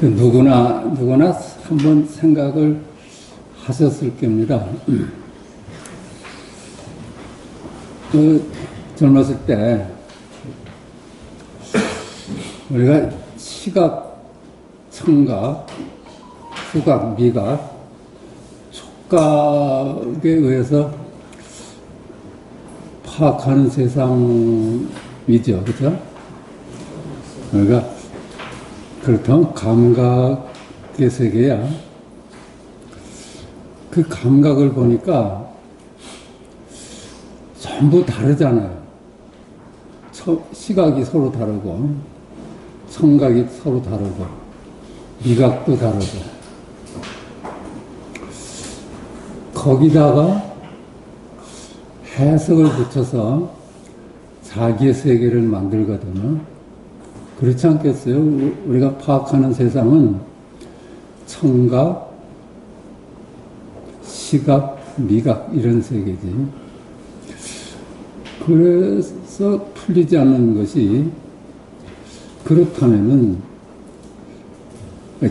누구나 한번 생각을 하셨을 겁니다. 젊었을 때 우리가 시각, 청각, 후각, 미각, 촉각에 의해서 파악하는 세상이죠, 그죠? 그러니까 그렇다면 감각의 세계야. 그 감각을 보니까 전부 다르잖아요. 시각이 서로 다르고, 청각이 서로 다르고, 미각도 다르고. 거기다가 해석을 붙여서 자기의 세계를 만들거든요. 그렇지 않겠어요? 우리가 파악하는 세상은 청각, 시각, 미각 이런 세계지. 그래서 풀리지 않는 것이, 그렇다면은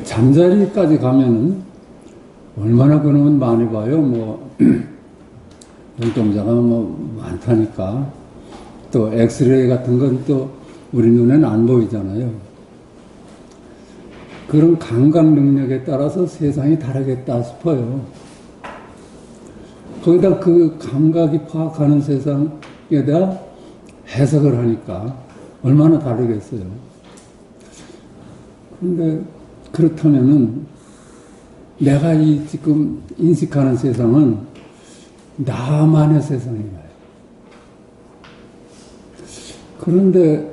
잠자리까지 가면은 얼마나 그러면 많이 봐요. 눈동자가 많다니까. 또 엑스레이 같은 건 또 우리 눈에는 안 보이잖아요. 그런 감각 능력에 따라서 세상이 다르겠다 싶어요. 거기다 그 감각이 파악하는 세상에 대한 해석을 하니까 얼마나 다르겠어요. 그런데 그렇다면은 내가 지금 인식하는 세상은 나만의 세상이에요. 그런데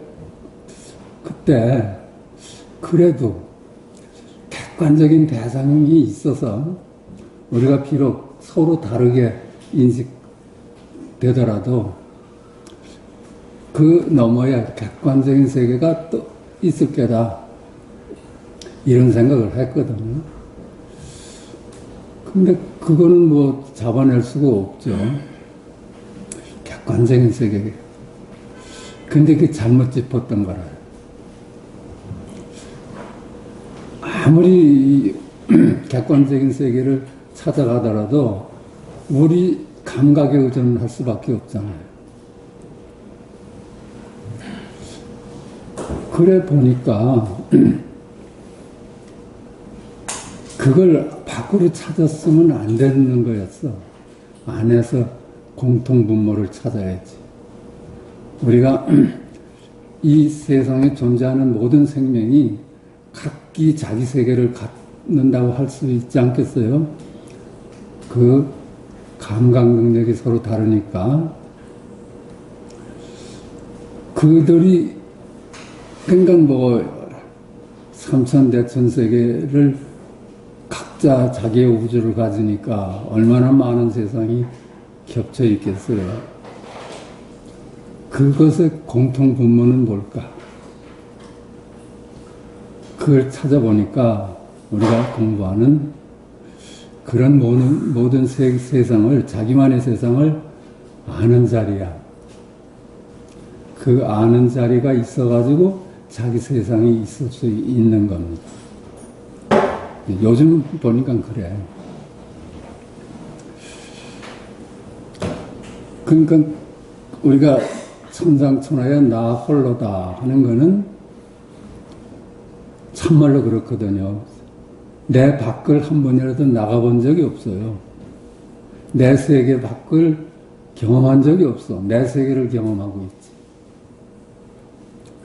그때 그래도 객관적인 대상이 있어서 우리가 비록 서로 다르게 인식되더라도 그 너머에 객관적인 세계가 또 있을 거다, 이런 생각을 했거든요. 근데 그거는 잡아낼 수가 없죠. 객관적인 세계. 근데 그게 잘못 짚었던 거라요. 아무리 객관적인 세계를 찾아가더라도 우리 감각에 의존을 할 수밖에 없잖아요. 그래 보니까 그걸 밖으로 찾았으면 안 되는 거였어. 안에서 공통분모를 찾아야지. 우리가 이 세상에 존재하는 모든 생명이 각기 자기 세계를 갖는다고 할 수 있지 않겠어요? 그 감각 능력이 서로 다르니까 그들이 그러니까 삼천대천 세계를 각자 자기의 우주를 가지니까 얼마나 많은 세상이 겹쳐 있겠어요. 그것의 공통분모는 뭘까? 그걸 찾아보니까 우리가 공부하는 그런 모든 세상을, 자기만의 세상을 아는 자리야. 그 아는 자리가 있어가지고 자기 세상이 있을 수 있는 겁니다. 요즘 보니까 그래. 그러니까 우리가 천상천하에 나 홀로다 하는 거는 참말로 그렇거든요. 내 밖을 한 번이라도 나가본 적이 없어요. 내 세계 밖을 경험한 적이 없어. 내 세계를 경험하고 있지.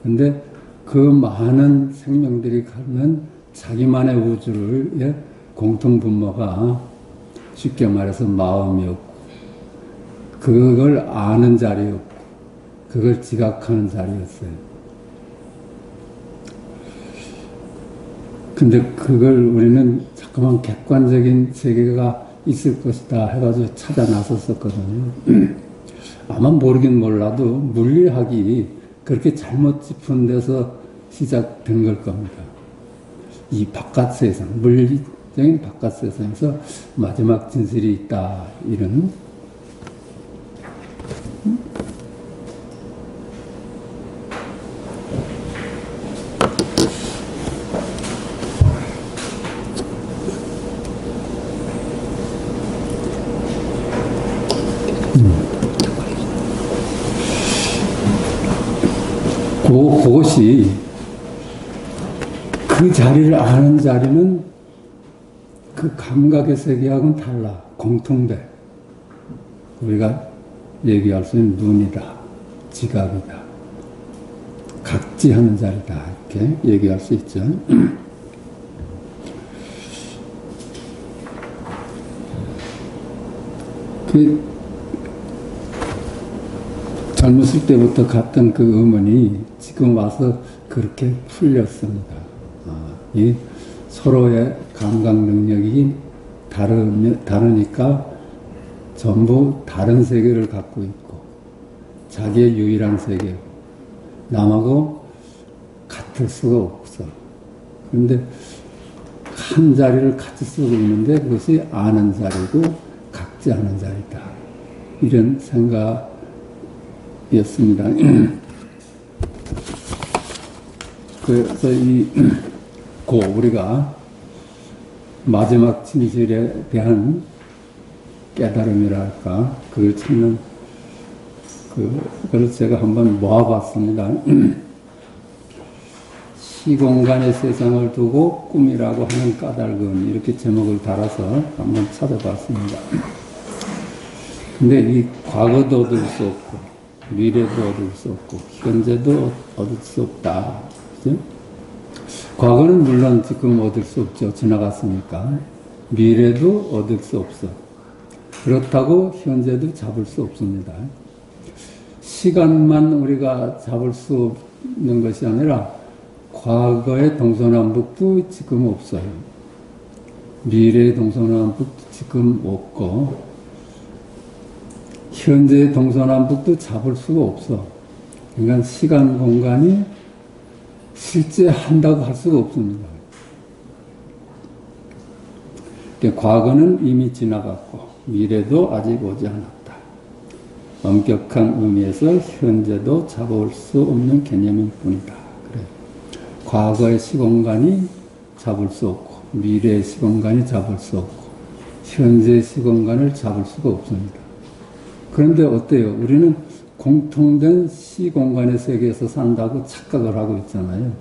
근데 그 많은 생명들이 갖는 자기만의 우주의 공통분모가 쉽게 말해서 마음이었고, 그걸 아는 자리였고, 그걸 지각하는 자리였어요. 근데 그걸 우리는 자꾸만 객관적인 세계가 있을 것이다 해가지고 찾아 나섰었거든요. 아마 모르긴 몰라도 물리학이 그렇게 잘못 짚은 데서 시작된 걸 겁니다. 이 바깥 세상, 물리적인 바깥 세상에서 마지막 진실이 있다, 이런. 그것이 그 자리를 아는 자리는 그 감각의 세계하고는 달라. 공통돼. 우리가 얘기할 수 있는 눈이다, 지각이다, 각지하는 자리다, 이렇게 얘기할 수 있죠. 젊었을 때부터 갔던 그 의문이 지금 와서 그렇게 풀렸습니다. 이 서로의 감각 능력이 다르니까 전부 다른 세계를 갖고 있고 자기의 유일한 세계, 남하고 같을 수가 없어. 그런데 한 자리를 같이 쓰고 있는데 그것이 아는 자리고 각지하는 자리다. 이런 생각이었습니다. 그래서 우리가 마지막 진실에 대한 깨달음이랄까, 그걸 찾는, 그걸 제가 한번 모아봤습니다. 시공간의 세상을 두고 꿈이라고 하는 까닭은, 이렇게 제목을 달아서 한번 찾아봤습니다. 근데 이 과거도 얻을 수 없고, 미래도 얻을 수 없고, 현재도 얻을 수 없다. 그죠? 과거는 물론 지금 얻을 수 없죠. 지나갔으니까. 미래도 얻을 수 없어. 그렇다고 현재도 잡을 수 없습니다. 시간만 우리가 잡을 수 없는 것이 아니라 과거의 동서남북도 지금 없어요. 미래의 동서남북도 지금 없고 현재의 동서남북도 잡을 수가 없어. 그러니까 시간, 공간이 실제 한다고 할 수가 없습니다. 과거는 이미 지나갔고 미래도 아직 오지 않았다. 엄격한 의미에서 현재도 잡을 수 없는 개념일 뿐이다. 그래. 과거의 시공간이 잡을 수 없고 미래의 시공간이 잡을 수 없고 현재의 시공간을 잡을 수가 없습니다. 그런데 어때요? 우리는 공통된 시공간의 세계에서 산다고 착각을 하고 있잖아요.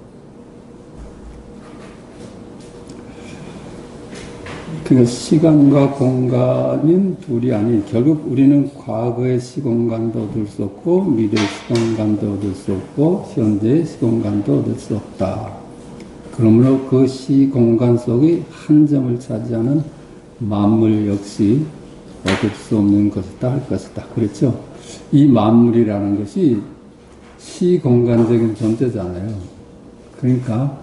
그러니까 시간과 공간인 둘이 아닌, 결국 우리는 과거의 시공간도 얻을 수 없고 미래의 시공간도 얻을 수 없고 현재의 시공간도 얻을 수 없다. 그러므로 그 시공간 속의 한 점을 차지하는 만물 역시 얻을 수 없는 것이다 할 것이다. 그렇죠? 이 만물이라는 것이 시공간적인 존재잖아요. 그러니까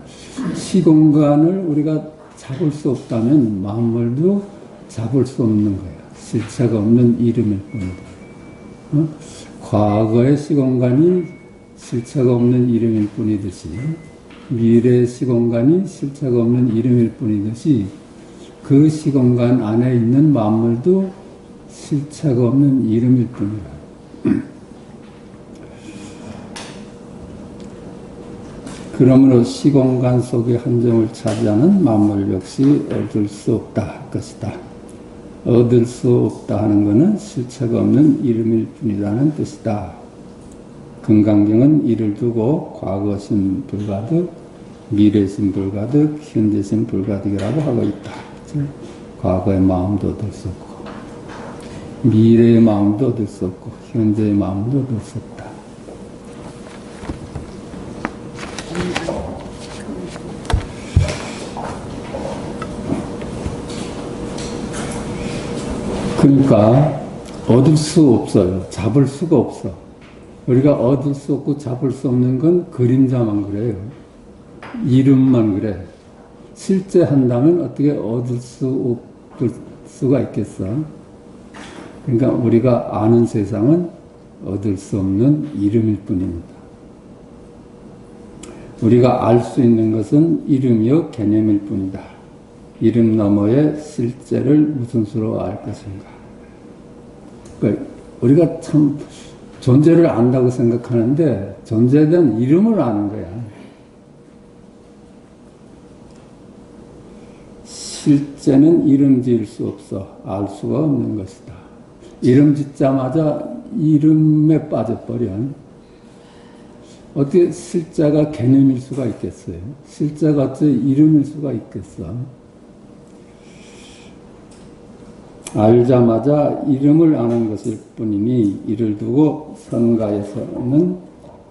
시공간을 우리가 잡을 수 없다면 만물도 잡을 수 없는 거야. 실체가 없는 이름일 뿐이다. 과거의 시공간이 실체가 없는 이름일 뿐이듯이 미래의 시공간이 실체가 없는 이름일 뿐이듯이 그 시공간 안에 있는 만물도 실체가 없는 이름일 뿐이다. 그러므로 시공간 속의 한 점을 차지하는 만물 역시 얻을 수 없다 할 것이다. 얻을 수 없다 하는 것은 실체가 없는 이름일 뿐이라는 뜻이다. 금강경은 이를 두고 과거심 불가득, 미래심 불가득, 현재심 불가득이라고 하고 있다. 과거의 마음도 얻을 수 없고 미래의 마음도 얻을 수 없고 현재의 마음도 얻을 수 없다. 그러니까 얻을 수 없어요. 잡을 수가 없어. 우리가 얻을 수 없고 잡을 수 없는 건 그림자만 그래요. 이름만 그래. 실제 한다면 어떻게 얻을 수 없을 수가 있겠어? 그러니까 우리가 아는 세상은 얻을 수 없는 이름일 뿐입니다. 우리가 알 수 있는 것은 이름이요 개념일 뿐이다. 이름 너머의 실제를 무슨 수로 알 것인가? 그러니까 우리가 참 존재를 안다고 생각하는데 존재에 대한 이름을 아는 거야. 실제는 이름 지을 수 없어. 알 수가 없는 것이다. 이름 짓자마자 이름에 빠져버려. 어떻게 실자가 개념일 수가 있겠어요? 실자가 어째 이름일 수가 있겠어? 알자마자 이름을 아는 것일 뿐이니 이를 두고 선가에서는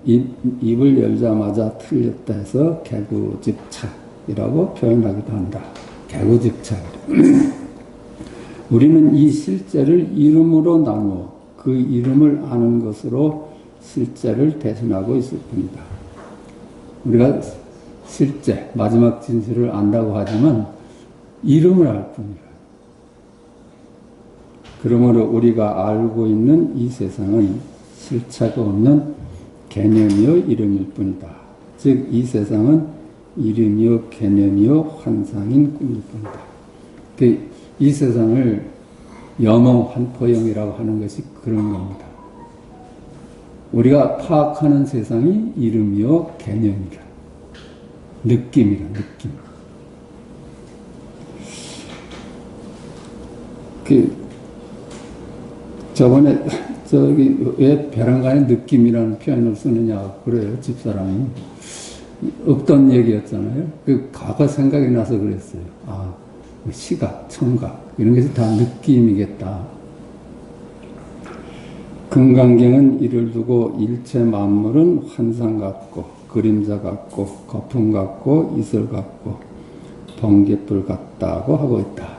입을 열자마자 틀렸다 해서 개구즉착이라고 표현하기도 한다. 개구즉착. 우리는 이 실제를 이름으로 나누어 그 이름을 아는 것으로 실제를 대신하고 있을 뿐이다. 우리가 실제, 마지막 진실을 안다고 하지만 이름을 알 뿐이다. 그러므로 우리가 알고 있는 이 세상은 실체가 없는 개념이요 이름일 뿐이다. 즉 이 세상은 이름이요 개념이요 환상인 꿈일 뿐이다. 이 세상을 염험환포형이라고 하는 것이 그런 겁니다. 우리가 파악하는 세상이 이름이요 개념이라. 느낌이라 느낌. 저번에 왜 벼랑간에 느낌이라는 표현을 쓰느냐 그래요 집사람이. 없던 얘기였잖아요. 과거 생각이 나서 그랬어요. 시각, 청각 이런 것이 다 느낌이겠다. 금강경은 이를 두고 일체 만물은 환상 같고 그림자 같고 거품 같고 이슬 같고 번갯불 같다고 하고 있다.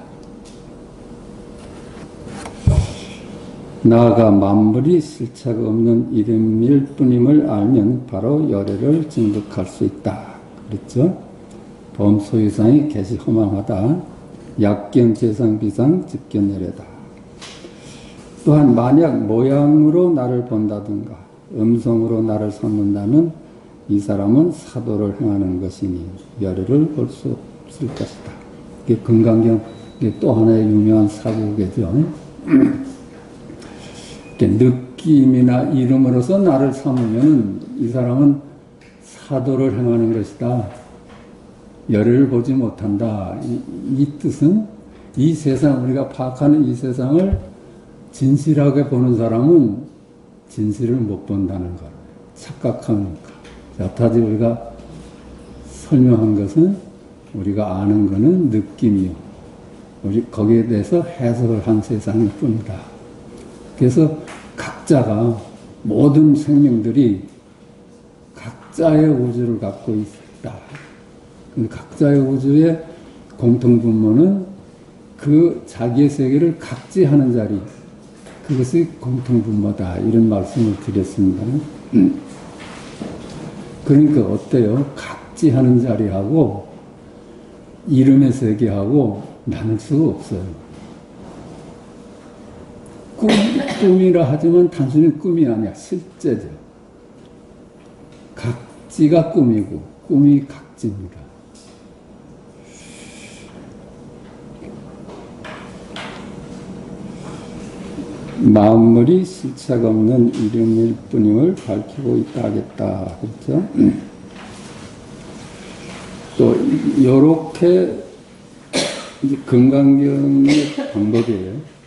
나아가 만물이 실체가 없는 이름일 뿐임을 알면 바로 열애를 증득할 수 있다. 그랬죠? 범소유상이 개시 허망하다. 약견 재상비상 집견내래다. 또한 만약 모양으로 나를 본다든가 음성으로 나를 삼는다면 이 사람은 사도를 행하는 것이니 열애를 볼 수 없을 것이다. 이게 금강경 또 하나의 유명한 사구계죠. 느낌이나 이름으로서 나를 삼으면 이 사람은 사도를 행하는 것이다. 열애를 보지 못한다. 이 뜻은 이 세상, 우리가 파악하는 이 세상을 진실하게 보는 사람은 진실을 못 본다는 것. 착각하니까. 여타지 우리가 설명한 것은 우리가 아는 것은 느낌이요. 우리 거기에 대해서 해석을 한 세상일 뿐이다. 그래서 각자가 모든 생명들이 각자의 우주를 갖고 있다. 각자의 우주의 공통분모는 그 자기의 세계를 각지하는 자리, 그것이 공통분모다. 이런 말씀을 드렸습니다. 그러니까 어때요? 각지하는 자리하고 이름의 세계하고 나눌 수가 없어요. 꿈이라 하지만 단순히 꿈이 아니야. 실제죠. 각지가 꿈이고 꿈이 각지입니다. 만물이 실체가 없는 이름일 뿐임을 밝히고 있다 하겠다. 그렇죠? 또 요렇게 금강경의 방법이에요.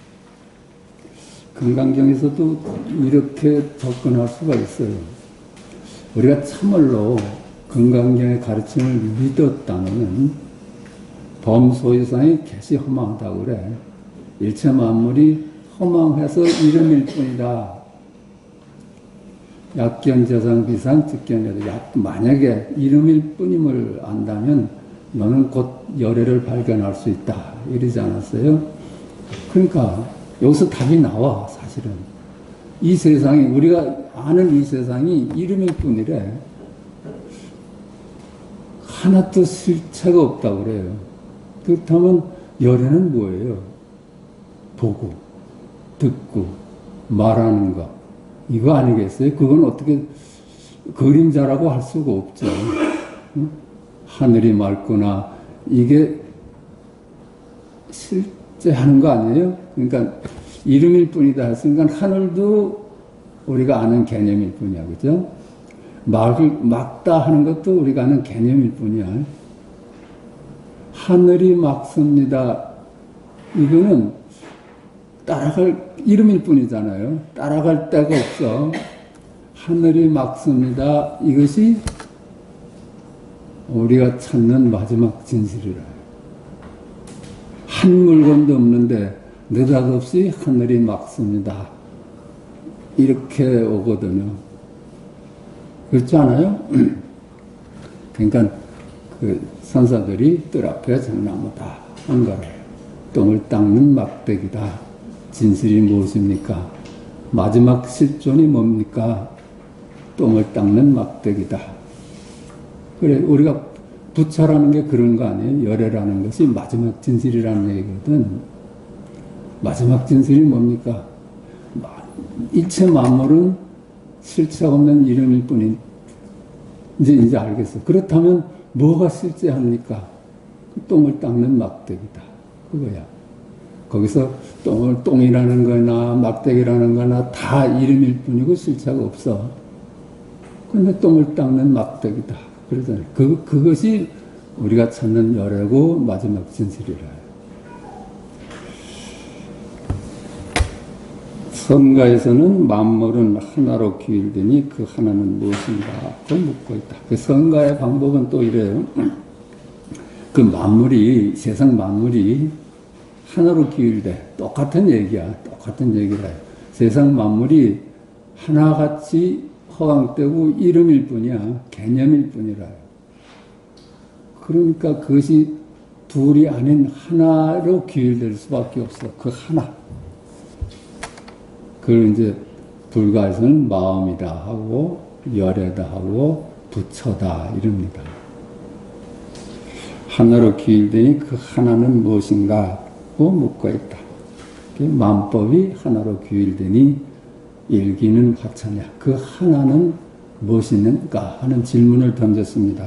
금강경에서도 이렇게 접근할 수가 있어요. 우리가 참말로 금강경의 가르침을 믿었다면 범소유상이 개시 허망하다고 그래. 일체 만물이 허망해서 이름일 뿐이다. 약견 재상 비상 직견이라도 만약에 이름일 뿐임을 안다면 너는 곧 열애를 발견할 수 있다. 이러지 않았어요? 그러니까 여기서 답이 나와, 사실은. 이 세상이, 우리가 아는 이 세상이 이름일 뿐이래. 하나도 실체가 없다고 그래요. 그렇다면 열애는 뭐예요? 보고, 듣고, 말하는 것. 이거 아니겠어요? 그건 어떻게 그림자라고 할 수가 없죠. 하늘이 맑구나. 이게 실제 하는 거 아니에요? 그러니까 이름일 뿐이다 했으니까 하늘도 우리가 아는 개념일 뿐이야. 그죠? 막다 하는 것도 우리가 아는 개념일 뿐이야. 하늘이 막습니다. 이거는 따라갈 이름일 뿐이잖아요. 따라갈 데가 없어. 하늘이 맑습니다. 이것이 우리가 찾는 마지막 진실이라. 한 물건도 없는데 느닷없이 하늘이 맑습니다. 이렇게 오거든요. 그렇지 않아요? 그러니까 그 선사들이 뜰 앞에 전나무다 한 거래요. 똥을 닦는 막대기다. 진실이 무엇입니까? 마지막 실존이 뭡니까? 똥을 닦는 막대기다. 그래, 우리가 부처라는 게 그런 거 아니에요? 열애라는 것이 마지막 진실이라는 얘기거든. 마지막 진실이 뭡니까? 일체 만물은 실체 없는 이름일 뿐인, 이제 알겠어. 그렇다면 뭐가 실제합니까? 똥을 닦는 막대기다. 그거야. 거기서 똥이라는 거나 막대기라는 거나 다 이름일 뿐이고 실체가 없어. 근데 똥을 닦는 막대기다. 그러잖아요. 그것이 우리가 찾는 열애고 마지막 진실이라. 성가에서는 만물은 하나로 귀일되니 그 하나는 무엇인가? 고 묻고 있다. 그 성가의 방법은 또 이래요. 그 만물이, 세상 만물이 하나로 귀일돼. 똑같은 얘기야. 똑같은 얘기라 해요. 세상 만물이 하나같이 허황되고 이름일 뿐이야. 개념일 뿐이라 해요. 그러니까 그것이 둘이 아닌 하나로 귀일될 수밖에 없어. 그 하나. 그걸 이제 불가에서는 마음이다 하고 열애다 하고 부처다 이럽니다. 하나로 귀일되니 그 하나는 무엇인가? 고 묻고 있다. 만법이 하나로 귀일되니 일기는 화차냐? 그 하나는 무엇이는가? 하는 질문을 던졌습니다.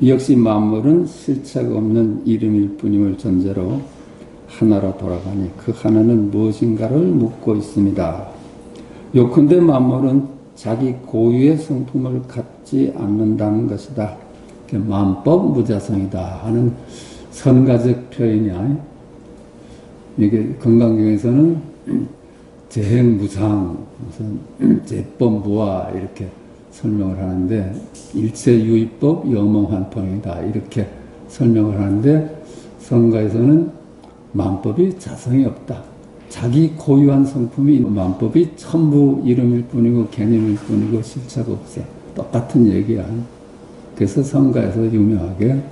이 역시 만물은 실체가 없는 이름일 뿐임을 전제로 하나로 돌아가니 그 하나는 무엇인가를 묻고 있습니다. 요컨대 만물은 자기 고유의 성품을 갖지 않는다는 것이다. 만법 무자성이다 하는 선가적 표현이야. 이게 건강경에서는 재행무상, 무슨 제법무아 이렇게 설명을 하는데 일체유의법 영몽환통이다 이렇게 설명을 하는데 선가에서는 만법이 자성이 없다. 자기 고유한 성품이 만법이 전부 이름일 뿐이고 개념일 뿐이고 실체가 없어. 똑같은 얘기야. 그래서 성가에서 유명하게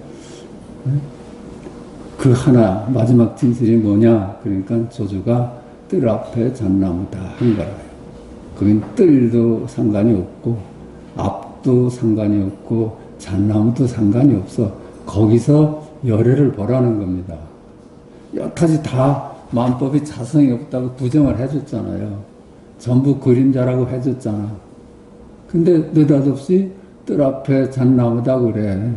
그 하나 마지막 진실이 뭐냐? 그러니까 조주가 뜰 앞에 잣나무다 한 거예요. 그건 뜰도 상관이 없고 앞도 상관이 없고 잣나무도 상관이 없어. 거기서 열애를 보라는 겁니다. 여기까지 다 만법이 자성이 없다고 부정을 해줬잖아요. 전부 그림자라고 해줬잖아. 근데 느닷없이 뜰 앞에 잣나무다 그래.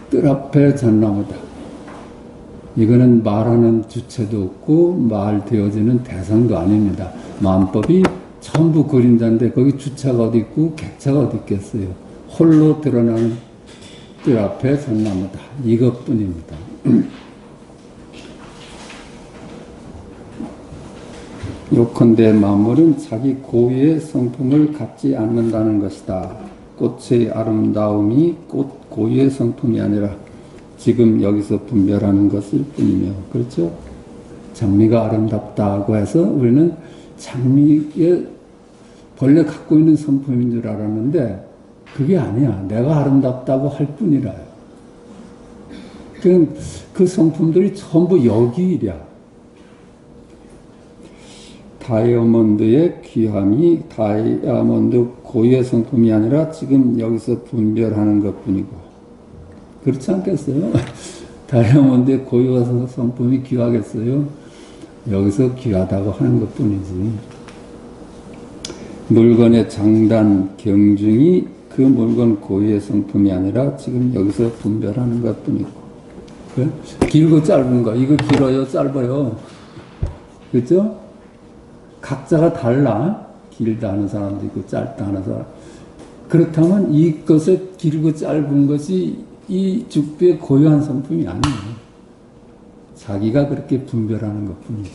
뜰 앞에 잣나무다. 이거는 말하는 주체도 없고 말되어지는 대상도 아닙니다. 만법이 전부 그림자인데 거기 주체가 어디 있고 객체가 어디 있겠어요. 홀로 드러나는 뜰 앞에 잣나무다. 이것뿐입니다. 요컨대 만물은 자기 고유의 성품을 갖지 않는다는 것이다. 꽃의 아름다움이 꽃 고유의 성품이 아니라 지금 여기서 분별하는 것일 뿐이며, 그렇죠? 장미가 아름답다고 해서 우리는 장미에 본래 갖고 있는 성품인 줄 알았는데 그게 아니야. 내가 아름답다고 할 뿐이라요. 그 성품들이 전부 여기이랴. 다이아몬드의 귀함이 다이아몬드 고유의 성품이 아니라 지금 여기서 분별하는 것뿐이고, 그렇지 않겠어요? 다이아몬드의 고유한 성품이 귀하겠어요? 여기서 귀하다고 하는 것뿐이지. 물건의 장단, 경중이 그 물건 고유의 성품이 아니라 지금 여기서 분별하는 것뿐이고. 그래? 길고 짧은 거, 이거 길어요, 짧아요? 그렇죠? 각자가 달라. 길다 하는 사람도 있고 짧다 하는 사람. 그렇다면 이것의 길고 짧은 것이 이 죽비의 고유한 성품이 아니에요. 자기가 그렇게 분별하는 것뿐이지.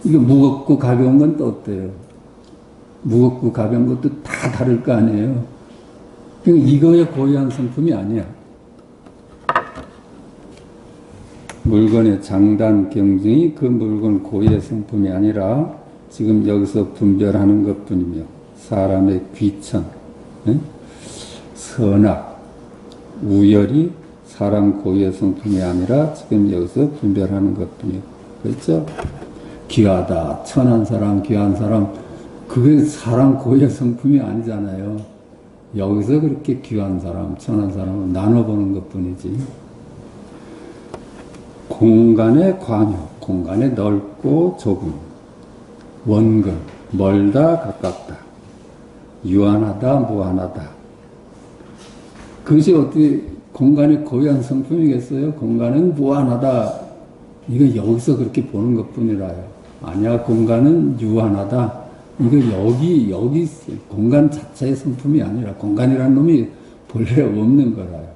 이거 무겁고 가벼운 건 또 어때요? 무겁고 가벼운 것도 다 다를 거 아니에요. 그러니까 이거의 고유한 성품이 아니야. 물건의 장단, 경중이 그 물건 고유의 성품이 아니라 지금 여기서 분별하는 것뿐이며 사람의 귀천, 선악, 우열이 사람 고유의 성품이 아니라 지금 여기서 분별하는 것뿐이요. 그렇죠? 귀하다, 천한 사람, 귀한 사람, 그게 사람 고유의 성품이 아니잖아요. 여기서 그렇게 귀한 사람, 천한 사람을 나눠보는 것뿐이지. 공간의 관유, 공간의 넓고 좁음, 원근, 멀다 가깝다, 유한하다 무한하다. 그것이 어떻게 공간의 고유한 성품이겠어요? 공간은 무한하다. 이거 여기서 그렇게 보는 것뿐이라요. 아니야, 공간은 유한하다. 이거 여기 공간 자체의 성품이 아니라 공간이라는 놈이 본래 없는 거라요.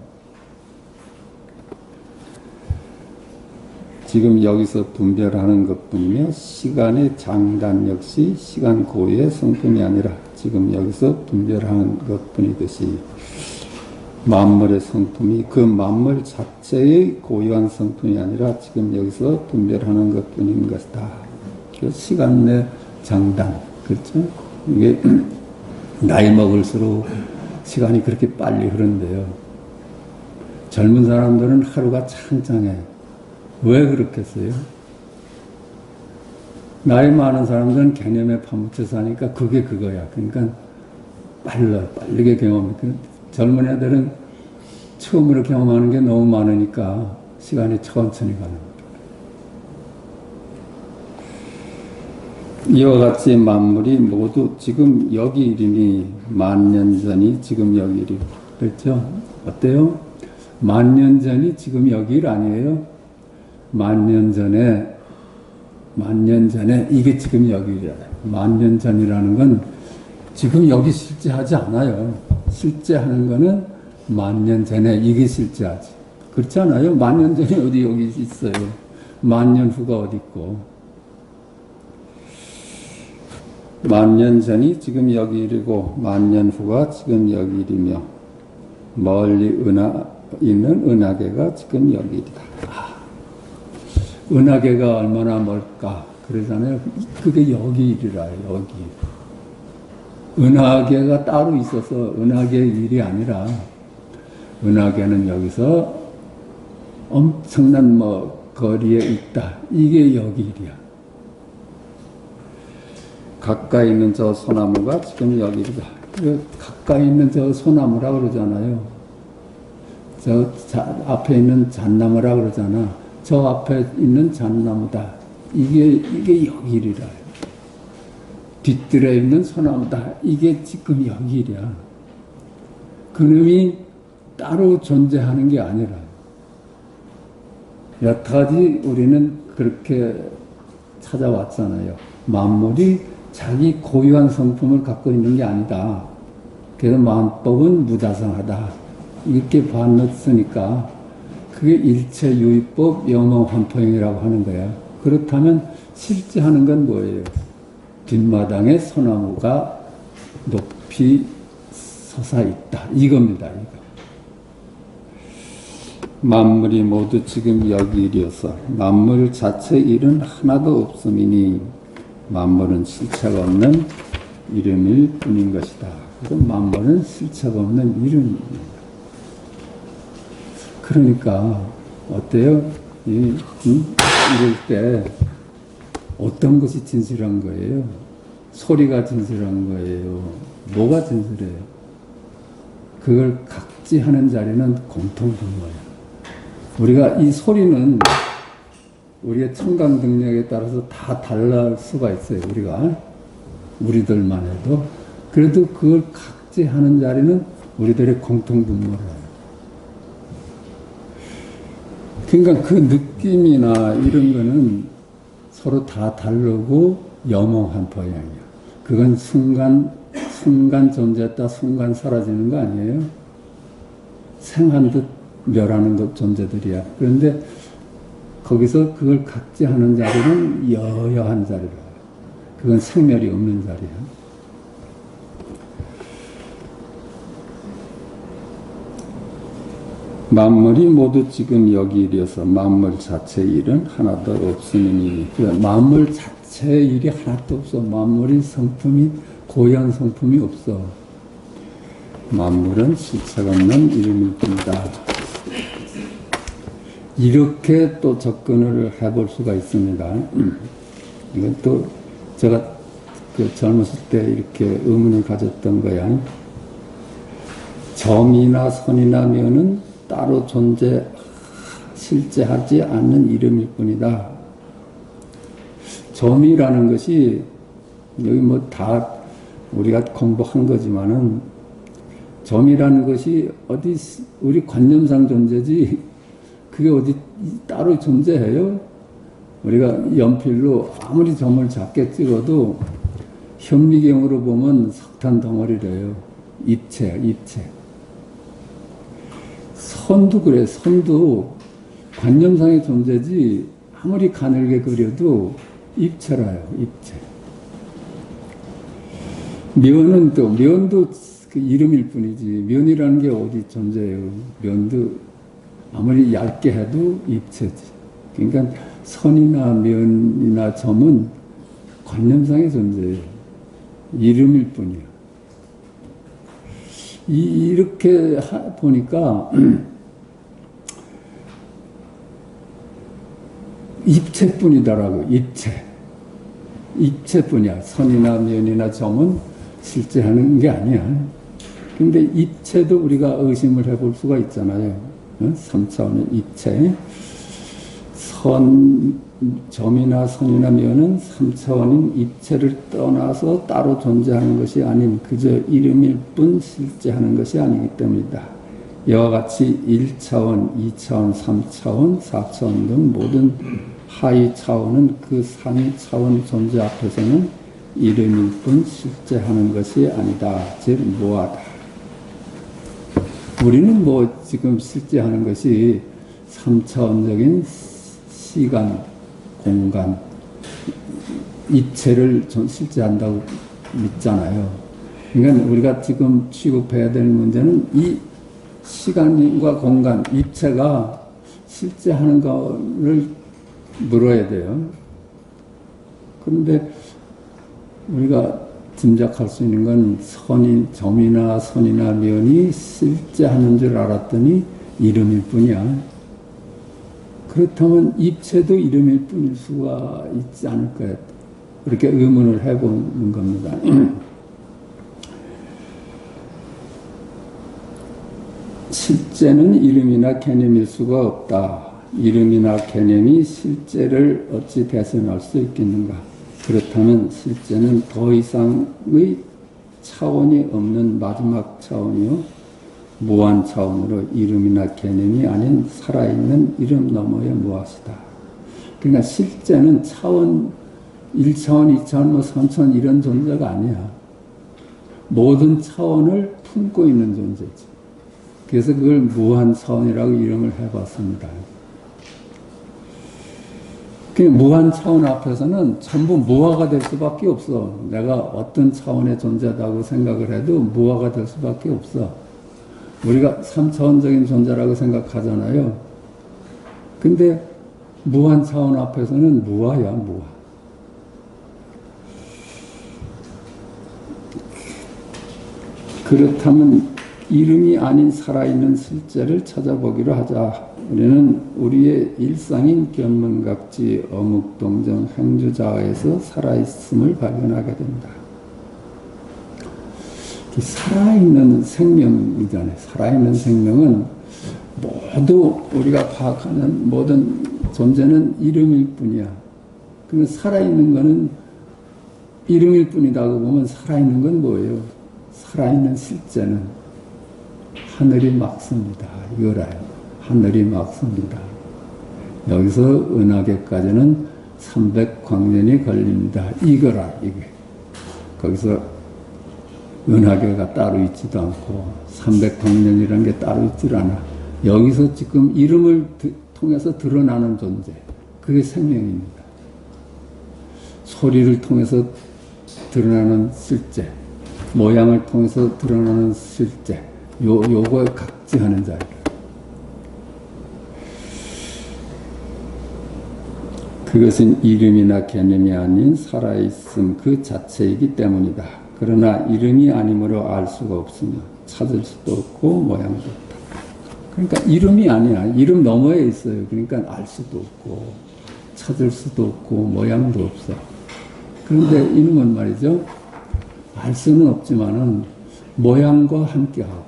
지금 여기서 분별하는 것뿐이며 시간의 장단 역시 시간 고유의 성품이 아니라 지금 여기서 분별하는 것뿐이듯이 만물의 성품이 그 만물 자체의 고유한 성품이 아니라 지금 여기서 분별하는 것뿐인 것이다. 그 시간 내 장단, 그렇죠? 이게 나이 먹을수록 시간이 그렇게 빨리 흐른대요. 젊은 사람들은 하루가 창창해. 왜 그렇겠어요? 나이 많은 사람들은 개념에 파묻혀 사니까 그게 그거야. 그러니까 빠르게 경험해. 젊은 애들은 처음으로 경험하는 게 너무 많으니까 시간이 천천히 가는 거예요. 이와 같이 만물이 모두 지금 여기 일이니 만년 전이 지금 여기 일이. 그렇죠? 어때요? 만년 전이 지금 여기 일 아니에요? 만년 전에 이게 지금 여기 일이잖아요. 만년 전이라는 건 지금 여기 실제하지 않아요. 실제하는 거는 만년 전에 이게 실제하지. 그렇지 않아요? 만년 전이 어디 여기 있어요. 만년 후가 어디 있고. 만년 전이 지금 여기 일이고 만년 후가 지금 여기 일이며 멀리 있는 은하계가 지금 여기 일이다. 은하계가 얼마나 멀까 그러잖아요. 그게 여기 일이라요. 여기. 은하계가 따로 있어서 은하계 일이 아니라 은하계는 여기서 엄청난 거리에 있다. 이게 여기 일이야. 가까이 있는 저 소나무가 지금 여기 일이다. 가까이 있는 저 소나무라 그러잖아요. 저 앞에 있는 잣나무라 그러잖아. 저 앞에 있는 잣나무다. 이게 여기 일이라. 뒤뜰에 있는 소나무다. 이게 지금 여기 일이야. 그놈이 따로 존재하는 게 아니라. 여태까지 우리는 그렇게 찾아왔잖아요. 만물이 자기 고유한 성품을 갖고 있는 게 아니다. 그래서 만법은 무다성하다. 이렇게 반렸으니까 그게 일체 유의법 영어환포형이라고 하는 거야. 그렇다면 실제 하는 건 뭐예요? 뒷마당에 소나무가 높이 솟아 있다. 이겁니다. 이거. 만물이 모두 지금 여기 일이어서 만물 자체 일은 하나도 없음이니 만물은 실체가 없는 이름일 뿐인 것이다. 그래서 만물은 실체가 없는 이름입니다. 그러니까 어때요? 이럴 때 어떤 것이 진실한 거예요? 소리가 진실한 거예요? 뭐가 진실해요? 그걸 각지하는 자리는 공통분모예요. 우리가 이 소리는 우리의 청각 능력에 따라서 다 달라할 수가 있어요. 우리들만 해도. 그래도 그걸 각지하는 자리는 우리들의 공통분모예요. 그러니까 그 느낌이나 이런 거는 서로 다 다르고 염호한포형이야. 그건 순간 존재했다 순간 사라지는 거 아니에요? 생한 듯 멸하는 것 존재들이야. 그런데 거기서 그걸 각지하는 자리는 여여한 자리라. 그건 생멸이 없는 자리야. 만물이 모두 지금 여기 이르어서 만물 자체의 일은 하나도 없으니. 만물 자체의 일이 하나도 없어. 만물의 성품이 고유한 성품이 없어. 만물은 실체가 없는 이름일 뿐이다. 이렇게 또 접근을 해볼 수가 있습니다. 이건 또 제가 젊었을 때 이렇게 의문을 가졌던 거야. 점이나 선이나 면은 따로 실제하지 않는 이름일 뿐이다. 점이라는 것이 여기 뭐 다 우리가 공부한 거지만은 점이라는 것이 어디 우리 관념상 존재지 그게 어디 따로 존재해요? 우리가 연필로 아무리 점을 작게 찍어도 현미경으로 보면 석탄 덩어리래요. 입체야, 입체. 선도 그래. 선도 관념상의 존재지 아무리 가늘게 그려도 입체라요. 입체. 면도 그 이름일 뿐이지 면이라는 게 어디 존재해요. 면도 아무리 얇게 해도 입체지. 그러니까 선이나 면이나 점은 관념상의 존재예요. 이름일 뿐이야. 이렇게 보니까 입체뿐이다라고. 입체뿐이야. 선이나 면이나 점은 실제하는 게 아니야. 근데 입체도 우리가 의심을 해볼 수가 있잖아요. 3차원의 입체. 점이나 선이나 면은 3차원인 입체를 떠나서 따로 존재하는 것이 아닌 그저 이름일 뿐 실제하는 것이 아니기 때문이다. 이와 같이 1차원, 2차원, 3차원, 4차원 등 모든 하위 차원은 그 상위 차원 존재 앞에서는 이름일 뿐 실제하는 것이 아니다. 즉 무하다. 우리는 뭐 지금 실제하는 것이 3차원적인 시간, 공간, 입체를 실제한다고 믿잖아요. 그러니까 우리가 지금 취급해야 되는 문제는 이 시간과 공간, 입체가 실제하는 것을 물어야 돼요. 그런데 우리가 짐작할 수 있는 건 점이나 선이나 면이 실제하는 줄 알았더니 이름일 뿐이야. 그렇다면 입체도 이름일 뿐일 수가 있지 않을까. 그렇게 의문을 해보는 겁니다. 실제는 이름이나 개념일 수가 없다. 이름이나 개념이 실제를 어찌 대신할 수 있겠는가. 그렇다면 실제는 더 이상의 차원이 없는 마지막 차원이요. 무한 차원으로 이름이나 개념이 아닌 살아있는 이름 너머의 무엇이다. 그러니까 실제는 차원, 1차원, 2차원, 3차원 이런 존재가 아니야. 모든 차원을 품고 있는 존재지. 그래서 그걸 무한 차원이라고 이름을 해봤습니다. 그 무한 차원 앞에서는 전부 무화가 될 수밖에 없어. 내가 어떤 차원의 존재다고 생각을 해도 무화가 될 수밖에 없어. 우리가 3차원적인 존재라고 생각하잖아요. 근데 무한 차원 앞에서는 무화야, 무화. 그렇다면 이름이 아닌 살아있는 실제를 찾아보기로 하자. 우리는 우리의 일상인 견문각지, 어묵동정, 행주자에서 살아있음을 발견하게 된다. 살아있는 생명이잖아요. 살아있는 생명은 모두 우리가 파악하는 모든 존재는 이름일 뿐이야. 근데 살아있는 거는 이름일 뿐이라고 보면 살아있는 건 뭐예요? 살아있는 실제는 하늘이 막습니다. 이거라요. 하늘이 막습니다. 여기서 은하계까지는 300광년이 걸립니다. 이거라, 이게. 거기서 은하계가 따로 있지도 않고 300광년이라는 게 따로 있질 않아. 여기서 지금 이름을 통해서 드러나는 존재, 그게 생명입니다. 소리를 통해서 드러나는 실제, 모양을 통해서 드러나는 실제, 요거에 각지하는 자리라. 그것은 이름이나 개념이 아닌 살아있음 그 자체이기 때문이다. 그러나 이름이 아니므로 알 수가 없으며 찾을 수도 없고 모양도 없다. 그러니까 이름이 아니야. 이름 너머에 있어요. 그러니까 알 수도 없고 찾을 수도 없고 모양도 없어. 그런데 이놈은 말이죠. 알 수는 없지만은 모양과 함께하고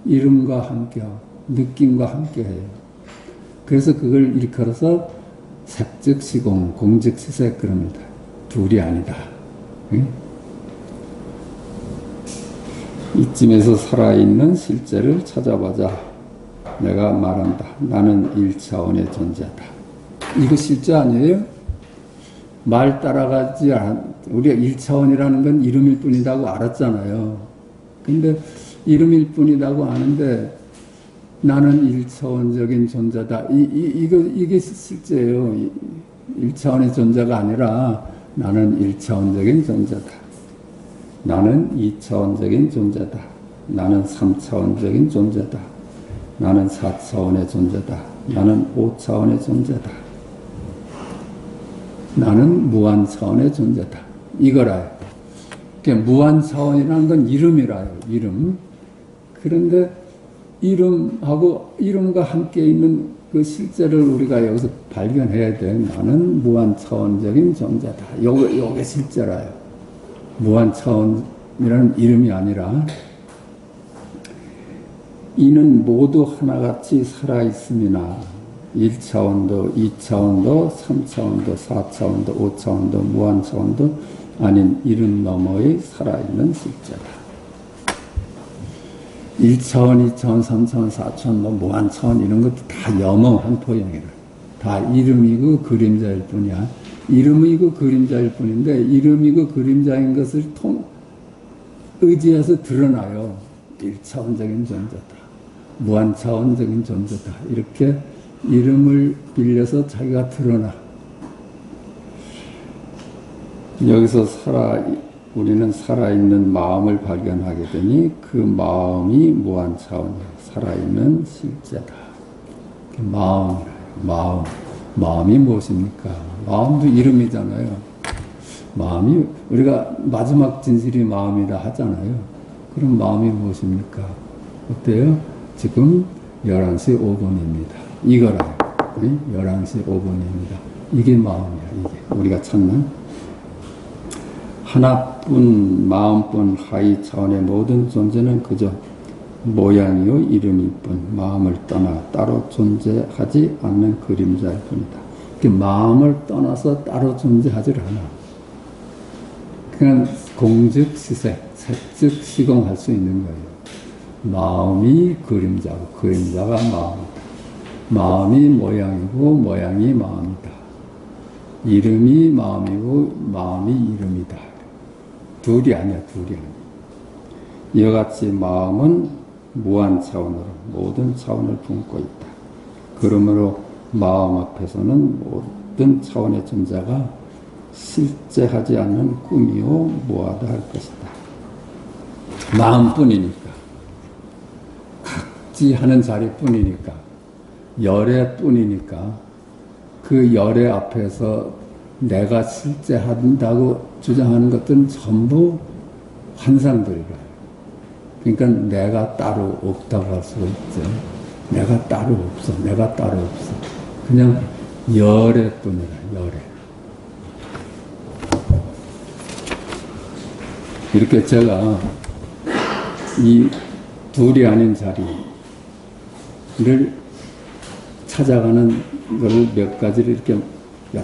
이름과 함께하고 느낌과 함께해요. 그래서 그걸 일컬어서 색즉 시공, 공즉 시색 그럽니다. 둘이 아니다. 응? 이쯤에서 살아있는 실제를 찾아보자. 내가 말한다. 나는 1차원의 존재다. 이거 실제 아니에요? 말 따라가지 않, 우리가 1차원이라는 건 이름일 뿐이라고 알았잖아요. 근데 이름일 뿐이라고 아는데 나는 1차원적인 존재다. 이게 실제예요. 1차원의 존재가 아니라 나는 1차원적인 존재다. 나는 2차원적인 존재다. 나는 3차원적인 존재다. 나는 4차원의 존재다. 나는 5차원의 존재다. 나는 무한 차원의 존재다. 이거라요. 그러니까 무한 차원이라는 건 이름이라요. 이름. 그런데 이름과 함께 있는 그 실제를 우리가 여기서 발견해야 돼. 나는 무한 차원적인 존재다. 요게 실제라요. 무한 차원이라는 이름이 아니라 이는 모두 하나같이 살아있음이나 1차원도, 2차원도, 3차원도, 4차원도, 5차원도, 무한 차원도 아닌 이름 너머의 살아있는 실제다. 1차원, 2차원, 3차원, 4차원, 무한 차원 이런 것도 다 염험한 포용이라. 다 이름이고 그림자일 뿐이야. 이름이고 그림자일 뿐인데 이름이고 그림자인 것을 의지해서 드러나요. 1차원적인 존재다. 무한 차원적인 존재다. 이렇게 이름을 빌려서 자기가 드러나. 여기서 우리는 살아있는 마음을 발견하게 되니 그 마음이 무한 차원이야. 살아있는 실제다. 마음이 무엇입니까? 마음도 이름이잖아요. 마음이, 우리가 마지막 진실이 마음이라 하잖아요. 그럼 마음이 무엇입니까? 어때요? 지금 11시 5분입니다. 이거라요. 11시 5분입니다. 이게 마음이야. 이게 우리가 찾는 하나뿐 마음뿐 하위 차원의 모든 존재는 그저 모양이요 이름일 뿐 마음을 떠나 따로 존재하지 않는 그림자일 뿐이다. 마음을 떠나서 따로 존재하지 않아. 그냥 공즉 시색, 색즉 시공할 수 있는 거예요. 마음이 그림자고 그림자가 마음이다. 마음이 모양이고 모양이 마음이다. 이름이 마음이고 마음이 이름이다. 둘이 아니야. 이와 같이 마음은 무한 차원으로 모든 차원을 품고 있다. 그러므로 마음 앞에서는 모든 차원의 존재가 실제하지 않는 꿈이요 무하다 할 것이다. 마음뿐이니까, 각지하는 자리뿐이니까, 열애뿐이니까 그 열애 앞에서 내가 실제한다고 주장하는 것들은 전부 환상들이라. 그러니까 내가 따로 없다고 할 수가 있죠. 내가 따로 없어. 그냥 열애뿐이라. 열애. 이렇게 제가 이 둘이 아닌 자리를 찾아가는 것을 몇 가지를 이렇게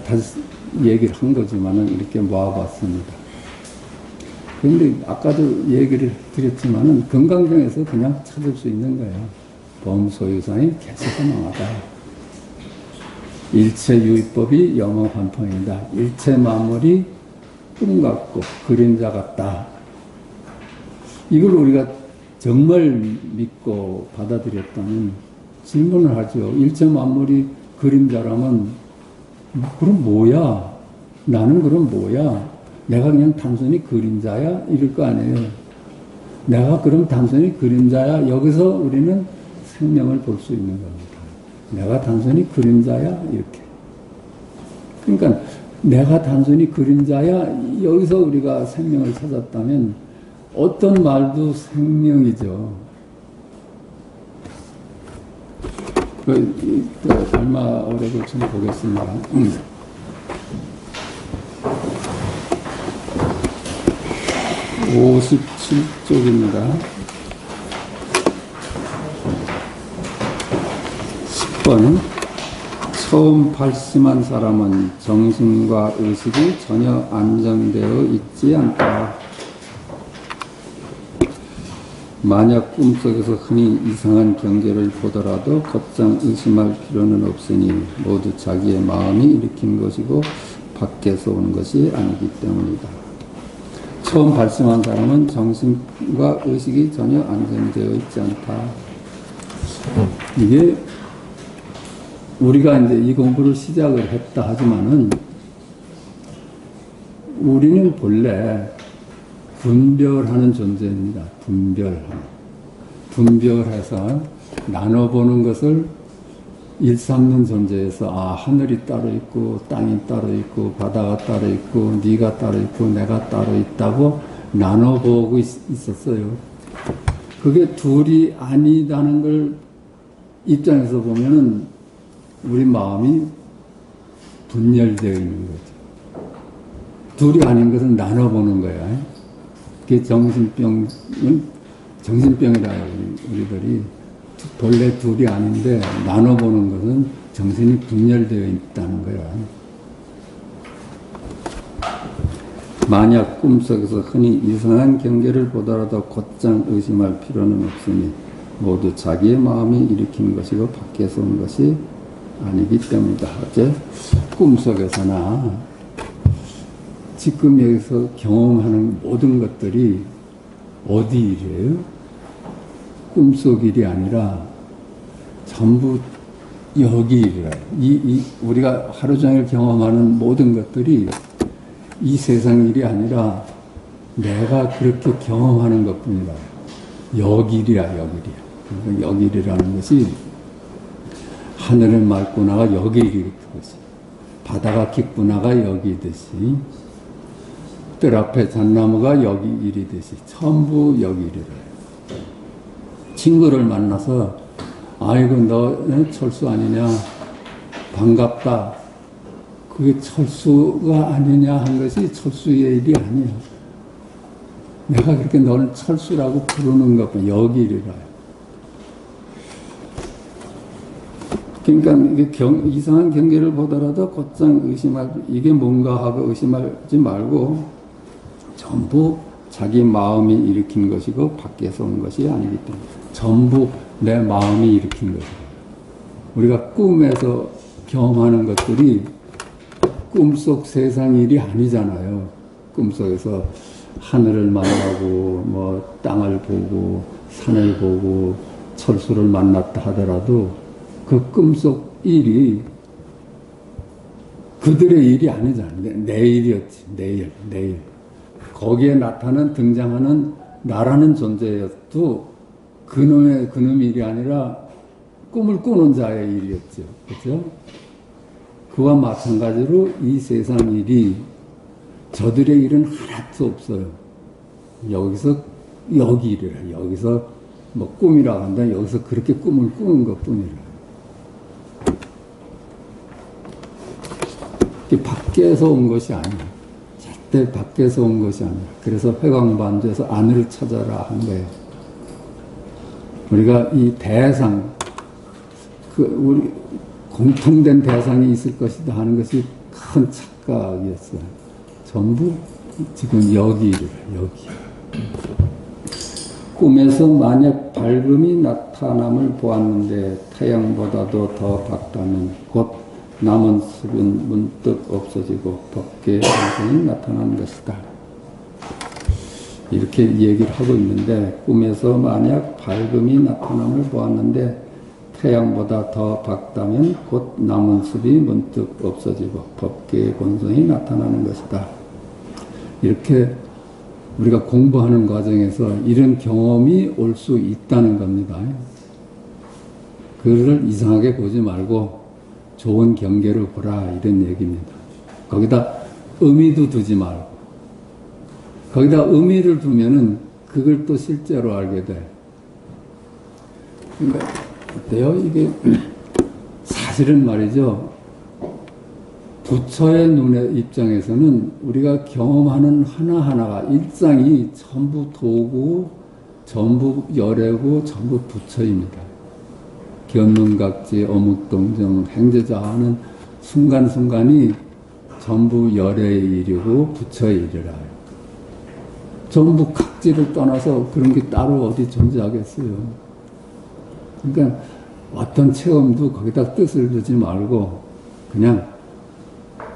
다시 얘기를 한 거지만은 이렇게 모아봤습니다. 그런데 아까도 얘기를 드렸지만은 건강경에서 그냥 찾을 수 있는 거예요. 범소유상이 개체사망하다. 일체유의법이 영어환풍이다. 일체 만물이 꿈 같고 그림자 같다. 이걸 우리가 정말 믿고 받아들였다면 질문을 하죠. 일체 만물이 그림자라면 그럼 뭐야? 나는 그럼 뭐야? 내가 그냥 단순히 그림자야? 이럴 거 아니에요. 내가 그럼 단순히 그림자야? 여기서 우리는 생명을 볼 수 있는 겁니다. 내가 단순히 그림자야? 이렇게. 그러니까 내가 단순히 그림자야, 여기서 우리가 생명을 찾았다면 어떤 말도 생명이죠. 얼마 어려고 좀 보겠습니다. 57쪽입니다. 10번. 처음 발심한 사람은 정신과 의식이 전혀 안정되어 있지 않다. 만약 꿈속에서 흔히 이상한 경계를 보더라도 곧장 의심할 필요는 없으니 모두 자기의 마음이 일으킨 것이고 밖에서 오는 것이 아니기 때문이다. 처음 발심한 사람은 정신과 의식이 전혀 안정되어 있지 않다. 이게 우리가 이제 이 공부를 시작을 했다 하지만은 우리는 본래 분별하는 존재입니다. 분별해서 나눠보는 것을 일삼는 존재에서 하늘이 따로 있고 땅이 따로 있고 바다가 따로 있고 네가 따로 있고 내가 따로 있다고 나눠보고 있었어요. 그게 둘이 아니다는 걸 입장에서 보면은 우리 마음이 분열되어 있는 거죠. 둘이 아닌 것은 나눠보는 거야. 그게 정신병이라요, 우리들이. 본래 둘이 아닌데 나눠보는 것은 정신이 분열되어 있다는 거야. 만약 꿈속에서 흔히 이상한 경계를 보더라도 곧장 의심할 필요는 없으니 모두 자기의 마음이 일으킨 것이고 밖에서 온 것이 아니기 때문이다. 어째 꿈속에서나 지금 여기서 경험하는 모든 것들이 어디 일이에요? 꿈속 일이 아니라 전부 여기 일이에요. 우리가 하루 종일 경험하는 모든 것들이 이 세상 일이 아니라 내가 그렇게 경험하는 것 뿐이다. 여기 일이야, 여기 일이야. 그러니까 여기 일이라는 것이 하늘을 맑구나가 여기 일이듯이, 바다가 깊구나가 여기듯이, 뜰 앞에 잣나무가 여기 일이듯이 전부 여기 일이래요. 친구를 만나서 아이고 너 철수 아니냐, 반갑다. 그게 철수가 아니냐 한 것이 철수의 일이 아니야. 내가 그렇게 너를 철수라고 부르는 것뿐 여기 일이라. 그러니까 이게 이상한 경계를 보더라도 곧장 이게 뭔가 하고 의심하지 말고 전부 자기 마음이 일으킨 것이고 밖에서 온 것이 아니기 때문에 전부 내 마음이 일으킨 것이고, 우리가 꿈에서 경험하는 것들이 꿈속 세상 일이 아니잖아요. 꿈속에서 하늘을 만나고 뭐 땅을 보고 산을 보고 철수를 만났다 하더라도 그 꿈속 일이 그들의 일이 아니잖아요. 내 일이었지. 내일. 거기에 등장하는 나라는 존재여도 그놈의 일이 아니라 꿈을 꾸는 자의 일이었죠. 그렇죠? 그와 마찬가지로 이 세상 일이 저들의 일은 하나도 없어요. 여기서 여기 일이라. 여기서 뭐 꿈이라고 한다. 여기서 그렇게 꿈을 꾸는 것 뿐이라. 밖에서 온 것이 아니야. 절대 밖에서 온 것이 아니야. 그래서 회광반주에서 안을 찾아라 한 거예요. 우리가 이 대상, 우리 공통된 대상이 있을 것이다 하는 것이 큰 착각이었어요. 전부 지금 여기를, 여기. 꿈에서 만약 밝음이 나타남을 보았는데 태양보다도 더 밝다면 곧 남은 습은 문득 없어지고 법계의 완성이 나타나는 것이다. 이렇게 얘기를 하고 있는데, 꿈에서 만약 밝음이 나타남을 보았는데 태양보다 더 밝다면 곧 남은 습이 문득 없어지고 법계의 본성이 나타나는 것이다. 이렇게 우리가 공부하는 과정에서 이런 경험이 올 수 있다는 겁니다. 그를 이상하게 보지 말고 좋은 경계를 보라, 이런 얘기입니다. 거기다 의미도 두지 말고. 거기다 의미를 두면은 그걸 또 실제로 알게 돼. 그러니까 어때요? 이게 사실은 말이죠. 부처의 눈의 입장에서는 우리가 경험하는 하나하나가 일상이 전부 도구, 전부 열애고 전부 부처입니다. 견문각지, 어묵동정, 행제자 하는 순간순간이 전부 열애의 일이고 부처의 일이라요. 전부 각지를 떠나서 그런 게 따로 어디 존재하겠어요. 그러니까 어떤 체험도 거기다 뜻을 두지 말고 그냥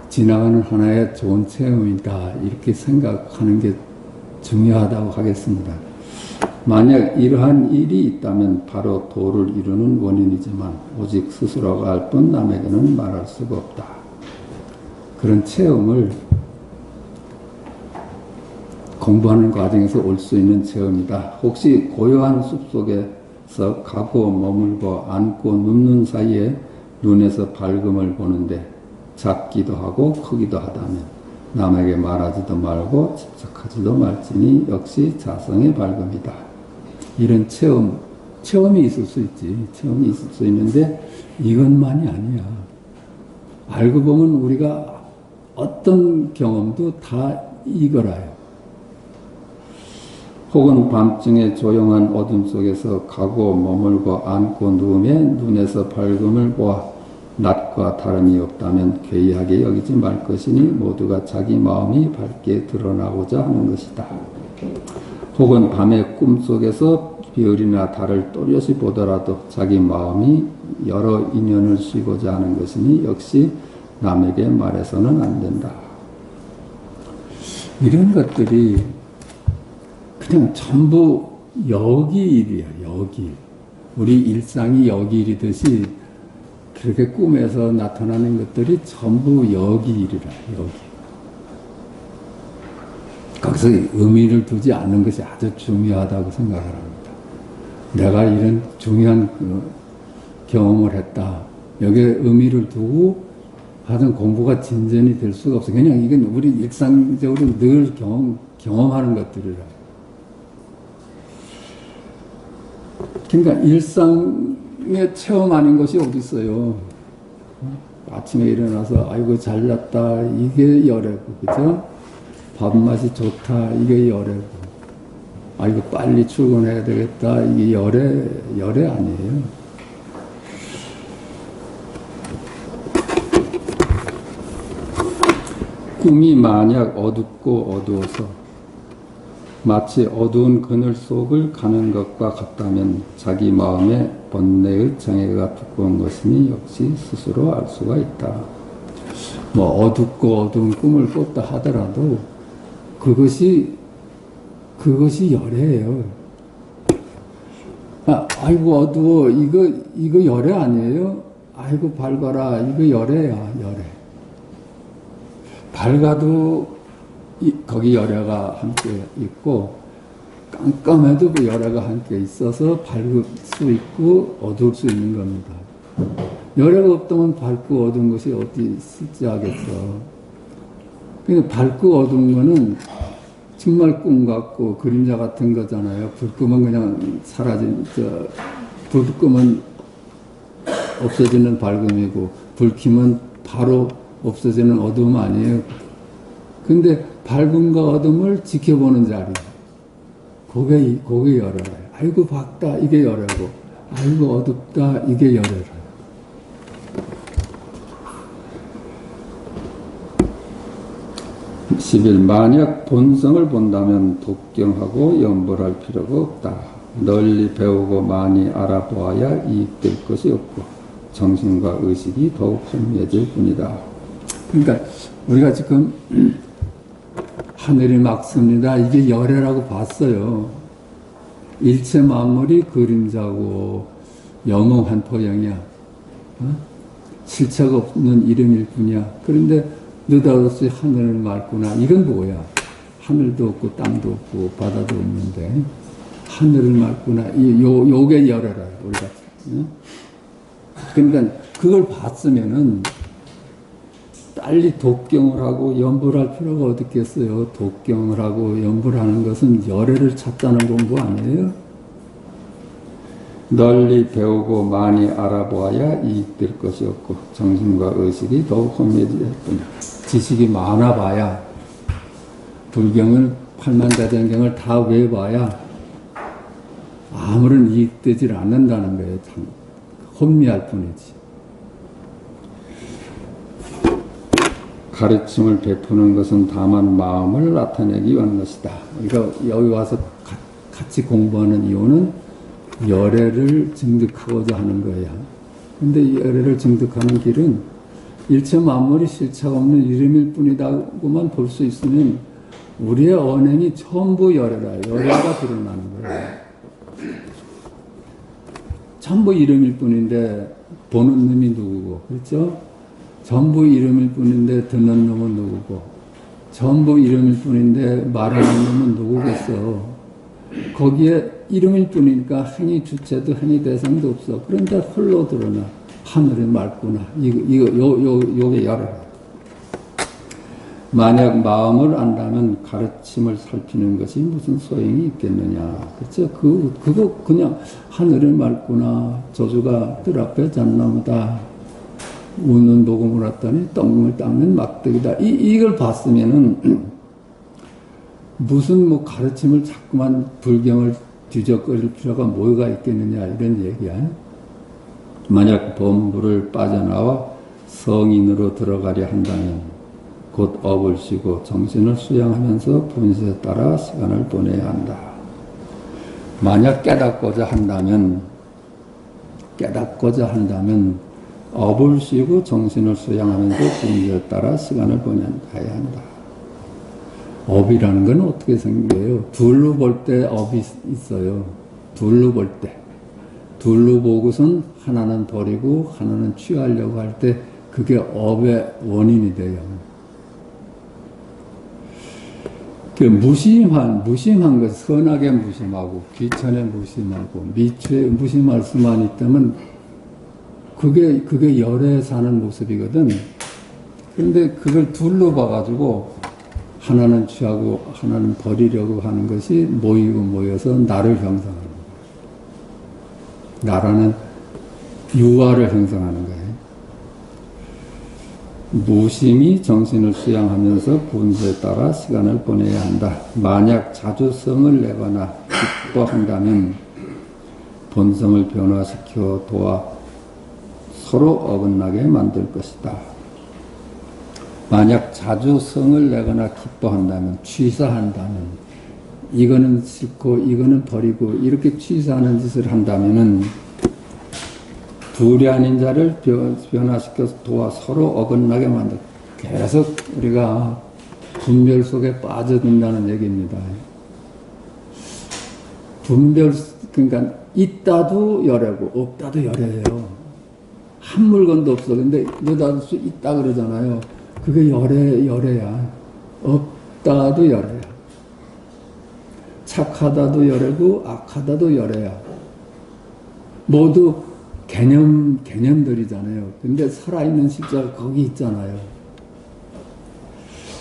지나가는 하나의 좋은 체험이다 이렇게 생각하는 게 중요하다고 하겠습니다. 만약 이러한 일이 있다면 바로 도를 이루는 원인이지만 오직 스스로가 알 뿐 남에게는 말할 수가 없다. 그런 체험을 공부하는 과정에서 올 수 있는 체험이다. 혹시 고요한 숲속에서 가고 머물고 앉고 눕는 사이에 눈에서 밝음을 보는데 작기도 하고 크기도 하다면 남에게 말하지도 말고 집착하지도 말지니 역시 자성의 밝음이다. 이런 체험이 있을 수 있지. 체험이 있을 수 있는데 이것만이 아니야. 알고 보면 우리가 어떤 경험도 다 이거라요. 혹은 밤중에 조용한 어둠 속에서 가고 머물고 앉고 누우며 눈에서 밝음을 보아 낮과 다름이 없다면 괴이하게 여기지 말 것이니 모두가 자기 마음이 밝게 드러나고자 하는 것이다. 혹은 밤의 꿈속에서 별이나 달을 또렷이 보더라도 자기 마음이 여러 인연을 쉬고자 하는 것이니 역시 남에게 말해서는 안 된다. 이런 것들이 그냥 전부 여기일이야. 여기일. 우리 일상이 여기일이듯이 그렇게 꿈에서 나타나는 것들이 전부 여기일이라. 여기. 거기서 의미를 두지 않는 것이 아주 중요하다고 생각을 합니다. 내가 이런 중요한 경험을 했다. 여기에 의미를 두고 하던 공부가 진전이 될 수가 없어. 그냥 이건 우리 일상적으로 늘 경험하는 것들이라. 그러니까 일상의 체험 아닌 것이 어디 있어요. 아침에 일어나서 아이고 잘났다 이게 열애고, 그죠? 밥맛이 좋다 이게 열애고, 아이고 빨리 출근해야 되겠다 이게 열애 아니에요. 꿈이 만약 어둡고 어두워서 마치 어두운 그늘 속을 가는 것과 같다면 자기 마음에 번뇌의 장애가 두꺼운 것이니 역시 스스로 알 수가 있다. 뭐 어둡고 어두운 꿈을 꿨다 하더라도 그것이 열애예요. 아이고 어두워 이거 열애 아니에요? 아이고 밝아라 이거 열애야. 열애. 밝아도 거기 열애가 함께 있고 깜깜해도 그 열애가 함께 있어서 밝을 수 있고 어두울 수 있는 겁니다. 열애가 없다면 밝고 어두운 것이 어디 실제하겠어. 그러니까 밝고 어두운 거는 정말 꿈 같고 그림자 같은 거잖아요. 불 끄면 그냥 불 끄면 없어지는 밝음이고 불 켜면 바로 없어지는 어두움 아니에요. 근데 밝음과 어둠을 지켜보는 자리, 그게 열애라. 아이고 밝다 이게 열애고, 아이고 어둡다 이게 열애라. 11. 만약 본성을 본다면 독경하고 염불할 필요가 없다. 널리 배우고 많이 알아보아야 이익될 것이 없고 정신과 의식이 더욱 혼미해질 뿐이다. 그러니까 우리가 지금 하늘이 맑습니다. 이게 열애라고 봤어요. 일체 만물이 그림자고 영웅한 토양이야. 실체가 없는 이름일 뿐이야. 그런데 느닷없이 하늘을 맑구나. 이건 뭐야? 하늘도 없고 땅도 없고 바다도 없는데 하늘을 맑구나. 요게 열애라. 우리가. 그러니까 그걸 봤으면은 딱 빨리 독경을 하고 연불 할 필요가 어디 있겠어요. 독경을 하고 연불 하는 것은 열애를 찾자는 공부 아니에요? 널리 배우고 많이 알아보아야 이익될 것이 없고 정신과 의식이 더욱 혼미해질 뿐이야. 지식이 많아봐야 불경을 팔만대전경을 다 외워봐야 아무런 이익되질 않는다는 거예요. 참 혼미할 뿐이지. 가르침을 베푸는 것은 다만 마음을 나타내기 위한 것이다. 그러니까 여기 와서 같이 공부하는 이유는 열애를 증득하고자 하는 거야. 근데 이 열애를 증득하는 길은 일체 만물이 실체가 없는 이름일 뿐이다고만 볼 수 있으면 우리의 언행이 전부 열애라. 열애가 드러나는 거야. 전부 이름일 뿐인데 보는 놈이 누구고, 그렇죠? 전부 이름일 뿐인데 듣는 놈은 누구고, 전부 이름일 뿐인데 말하는 놈은 누구겠어. 거기에 이름일 뿐이니까 행위 주체도 행위 대상도 없어. 그런데 홀로 드러나. 하늘이 맑구나. 요게 열애라. 만약 마음을 안다면 가르침을 살피는 것이 무슨 소용이 있겠느냐. 그렇죠? 그거 그냥 하늘이 맑구나. 저주가 뜰 앞에 잣나무다. 우는 복음을 왔더니 똥을 닦는 막대기다. 이걸 봤으면은 무슨 뭐 가르침을 자꾸만 불경을 뒤적거릴 필요가 뭐가 있겠느냐 이런 얘기야. 만약 범부를 빠져나와 성인으로 들어가려 한다면 곧 업을 쉬고 정신을 수양하면서 분수에 따라 시간을 보내야 한다. 만약 깨닫고자 한다면 업을 쉬고 정신을 수양하면서 분수에 따라 시간을 보내야 한다. 업이라는 건 어떻게 생겨요? 둘로 볼 때 업이 있어요. 둘로 볼 때. 둘로 보고선 하나는 버리고 하나는 취하려고 할 때 그게 업의 원인이 돼요. 그 무심한 것, 선하게 무심하고 귀천에 무심하고 미취에 무심할 수만 있다면 그게 열에 사는 모습이거든. 그런데 그걸 둘로 봐가지고 하나는 취하고 하나는 버리려고 하는 것이 모여서 나를 형성하는 거예요. 나라는 유아를 형성하는 거예요. 무심히 정신을 수양하면서 분수에 따라 시간을 보내야 한다. 만약 자주 성을 내거나 기뻐한다면 본성을 변화시켜 도와 서로 어긋나게 만들 것이다. 만약 자주 성을 내거나 기뻐한다면, 취사한다면, 이거는 싫고 이거는 버리고 이렇게 취사하는 짓을 한다면은 둘이 아닌 자를 변화시켜서 도와 서로 어긋나게 만들. 계속 우리가 분별 속에 빠져든다는 얘기입니다. 분별, 그러니까 있다도 열애고 없다도 열애예요. 한 물건도 없어. 근데 여기다 수 있다 그러잖아요. 그게 열애야. 없다도 열애야. 착하다도 열애고 악하다도 열애야. 모두 개념들이잖아요. 근데 살아있는 실제가 거기 있잖아요.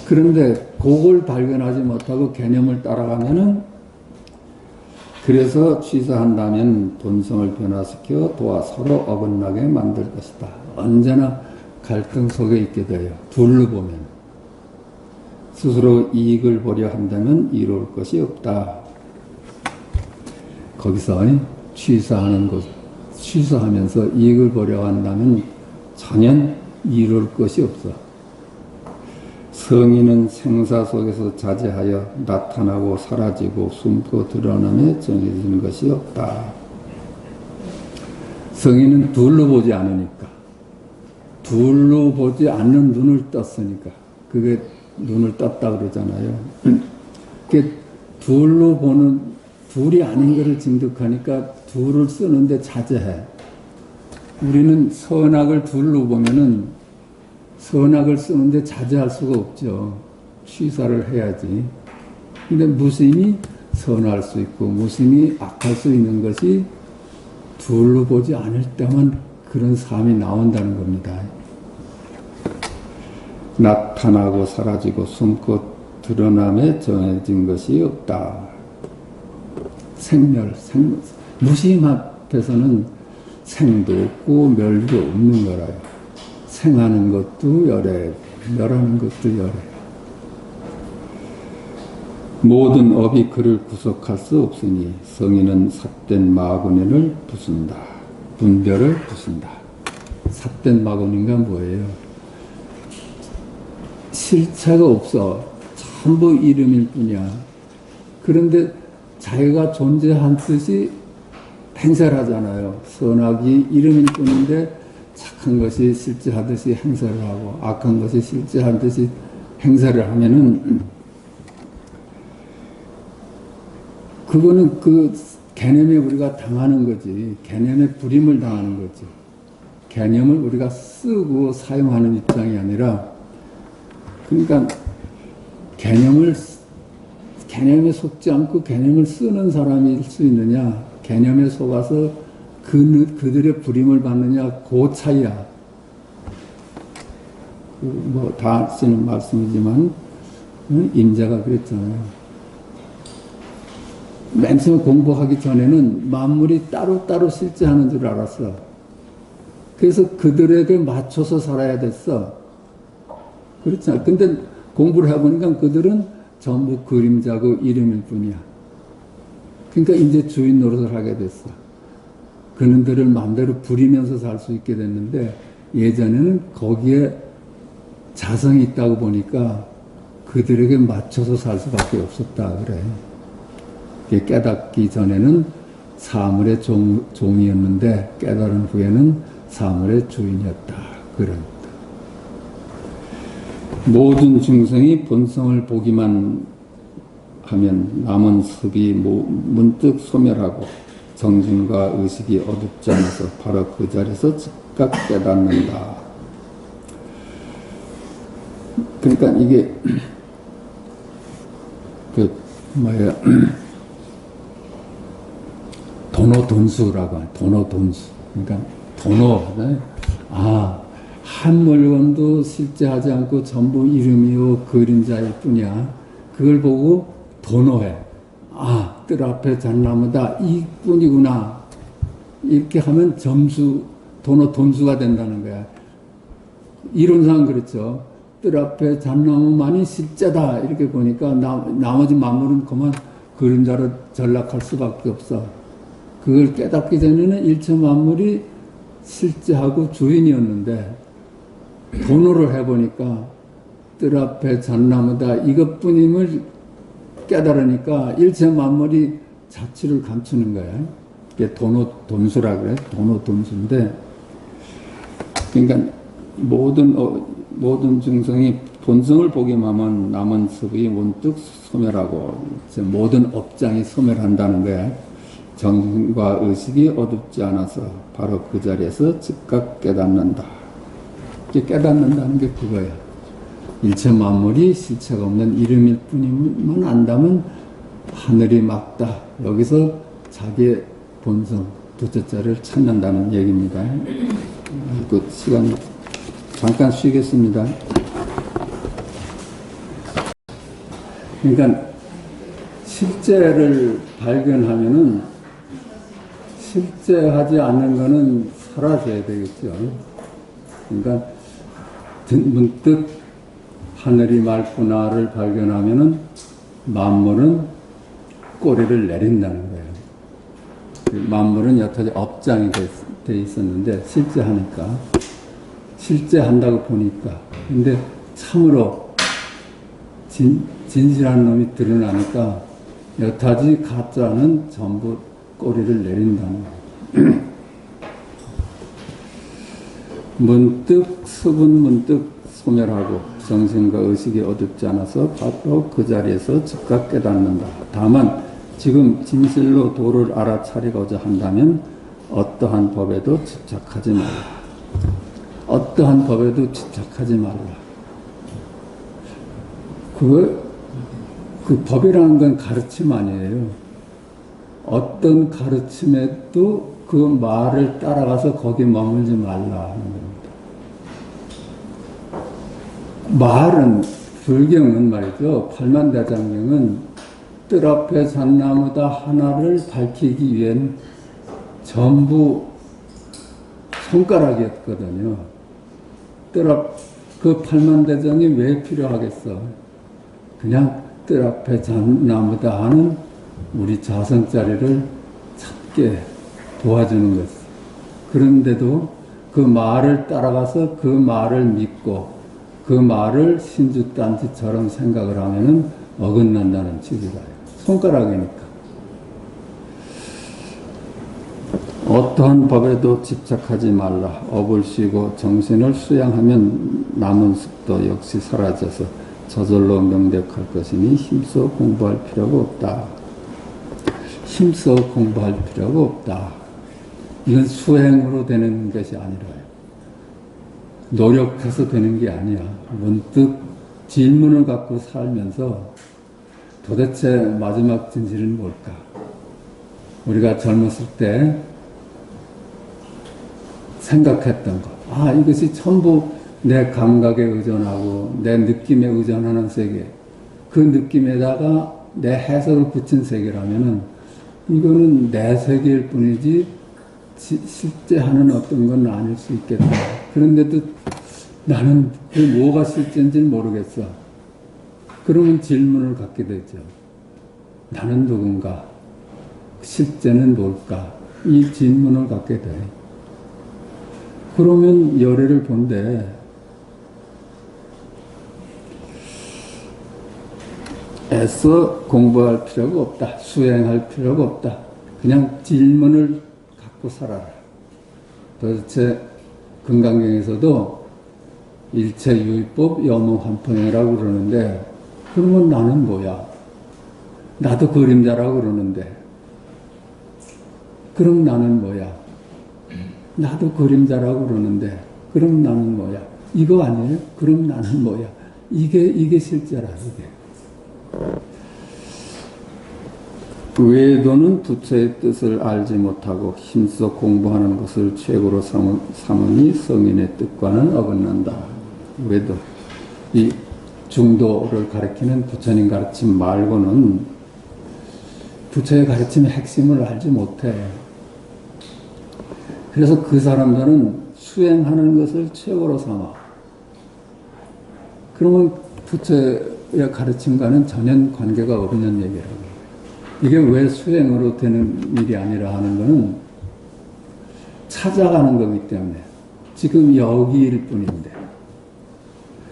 그런데 그걸 발견하지 못하고 개념을 따라가면은, 그래서 취사한다면 본성을 변화시켜 도와 서로 어긋나게 만들 것이다. 언제나 갈등 속에 있게 돼요. 둘로 보면. 스스로 이익을 보려 한다면 이룰 것이 없다. 거기서 취사하면서 이익을 보려 한다면 전혀 이룰 것이 없어. 성인은 생사 속에서 자제하여 나타나고 사라지고 숨고 드러남에 정해지는 것이 없다. 성인은 둘로 보지 않으니까. 둘로 보지 않는 눈을 떴으니까. 그게 눈을 떴다 그러잖아요. 그게 둘로 보는, 둘이 아닌 것을 증득하니까 둘을 쓰는데 자제해. 우리는 선악을 둘로 보면은 선악을 쓰는데 자제할 수가 없죠. 취사를 해야지. 근데 무심히 선할 수 있고 무심히 악할 수 있는 것이 둘로 보지 않을 때만 그런 삶이 나온다는 겁니다. 나타나고 사라지고 숨고 드러남에 정해진 것이 없다. 생멸, 무심 앞에서는 생도 없고 멸도 없는 거라요. 생하는 것도 열애, 멸하는 것도 열애. 모든 업이 그를 구속할 수 없으니 성인은 삿된 마구니를 부순다. 분별을 부순다. 삿된 마구니가 뭐예요? 실체가 없어. 전부 이름일 뿐이야. 그런데 자기가 존재한 뜻이 행사를 하잖아요. 선악이 이름일 뿐인데 착한 것이 실제하듯이 행사를 하고 악한 것이 실제하듯이 행사를 하면은 그거는 그 개념에 우리가 당하는 거지. 개념에 불임을 당하는 거지. 개념을 우리가 쓰고 사용하는 입장이 아니라 그러니까 개념에 속지 않고 개념을 쓰는 사람일 수 있느냐, 개념에 속아서 그들의 불임을 받느냐, 그 차이야. 뭐 다 쓰는 말씀이지만 인자가 그랬잖아요. 맨 처음 공부하기 전에는 만물이 따로따로 실제하는 줄 알았어. 그래서 그들에게 맞춰서 살아야 됐어. 그렇잖아. 근데 공부를 해보니까 그들은 전부 그림자고 이름일 뿐이야. 그러니까 이제 주인 노릇을 하게 됐어. 그놈들을 마음대로 부리면서 살 수 있게 됐는데 예전에는 거기에 자성이 있다고 보니까 그들에게 맞춰서 살 수밖에 없었다 그래. 깨닫기 전에는 사물의 종이었는데 깨달은 후에는 사물의 주인이었다. 그런. 모든 중생이 본성을 보기만 하면 남은 습이 문득 소멸하고 정신과 의식이 어둡지 않아서 바로 그 자리에서 즉각 깨닫는다. 그러니까 이게 도노돈수라고 하죠. 도노돈수. 그러니까 한 물건도 실제하지 않고 전부 이름이요 그림자일 뿐이야. 그걸 보고 도노해. 뜰 앞에 잣나무다. 이뿐이구나. 이렇게 하면 점수, 도노돈수가 된다는 거야. 이론상 그렇죠. 뜰 앞에 잣나무만이 실제다. 이렇게 보니까 나머지 만물은 그만 그림자로 전락할 수밖에 없어. 그걸 깨닫기 전에는 일체 만물이 실제하고 주인이었는데 도노를 해보니까 뜰 앞에 잣나무다 이것뿐임을 깨달으니까 일체 만물이 자취를 감추는 거야. 이게 도노돈수라 그래. 도노돈수인데 그러니까 모든 중생이 본성을 보기만 하면 남은 습이 문득 소멸하고 모든 업장이 소멸한다는 거야. 정신과 의식이 어둡지 않아서 바로 그 자리에서 즉각 깨닫는다. 깨닫는다는 게 그거야. 일체 만물이 실체가 없는 이름일 뿐이만 안다면 하늘이 막다. 여기서 자기의 본성, 두째자를 찾는다는 얘기입니다. 그 시간 잠깐 쉬겠습니다. 그러니까 실제를 발견하면은 실제하지 않는 거는 사라져야 되겠죠. 그러니까 문득 하늘이 맑구나를 발견하면은 만물은 꼬리를 내린다는 거예요. 만물은 여태까지 업장이 돼 있었는데 실제한다고 보니까. 근데 참으로 진실한 놈이 드러나니까 여타지 가짜는 전부 꼬리를 내린다는 거예요. 문득 소멸하고 정신과 의식이 어둡지 않아서 바로 그 자리에서 즉각 깨닫는다. 다만 지금 진실로 도를 알아차리고자 한다면 어떠한 법에도 집착하지 말라. 어떠한 법에도 집착하지 말라. 그 법이라는 건 가르침 아니에요. 어떤 가르침에도 그 말을 따라가서 거기 머물지 말라 하는 겁니다. 말은, 불경은 말이죠. 팔만대장경은 뜰 앞에 잣나무다 하나를 밝히기 위한 전부 손가락이었거든요. 뜰 앞, 그 팔만대장이 왜 필요하겠어? 그냥 뜰 앞에 잣나무다 하는 우리 자성자리를 찾게 도와주는 것이. 그런데도 그 말을 따라가서 그 말을 믿고 그 말을 신주단지처럼 생각을 하면은 어긋난다는 취지다. 손가락이니까. 어떠한 법에도 집착하지 말라. 업을 쉬고 정신을 수양하면 남은 습도 역시 사라져서 저절로 명백할 것이니 힘써 공부할 필요가 없다. 힘써 공부할 필요가 없다. 이건 수행으로 되는 것이 아니라요. 노력해서 되는 게 아니야. 문득 질문을 갖고 살면서 도대체 마지막 진실은 뭘까? 우리가 젊었을 때 생각했던 것. 아, 이것이 전부 내 감각에 의존하고 내 느낌에 의존하는 세계. 그 느낌에다가 내 해석을 붙인 세계라면은 이거는 내 세계일 뿐이지 실제 하는 어떤 건 아닐 수 있겠다. 그런데도 나는 그 뭐가 실제인지는 모르겠어. 그러면 질문을 갖게 되죠. 나는 누군가? 실제는 뭘까? 이 질문을 갖게 돼. 그러면 열애를 본데 애써 공부할 필요가 없다. 수행할 필요가 없다. 그냥 질문을 갖고 살아라. 도대체 금강경에서도 일체유의법 여무환풍이라고 그러는데 그러면 나는 뭐야? 나도 그림자라고 그러는데 그럼 나는 뭐야? 나도 그림자라고 그러는데 그럼 나는 뭐야? 이거 아니에요? 그럼 나는 뭐야? 이게 실제라. 이게. 외도는 부처의 뜻을 알지 못하고 힘써 공부하는 것을 최고로 삼으니 성인의 뜻과는 어긋난다. 외도. 이 중도를 가리키는 부처님 가르침 말고는 부처의 가르침의 핵심을 알지 못해. 그래서 그 사람들은 수행하는 것을 최고로 삼아. 그러면 부처의 가르침과는 전혀 관계가 없는 얘기라고. 이게 왜 수행으로 되는 일이 아니라 하는 것은 찾아가는 거기 때문에 지금 여기일 뿐인데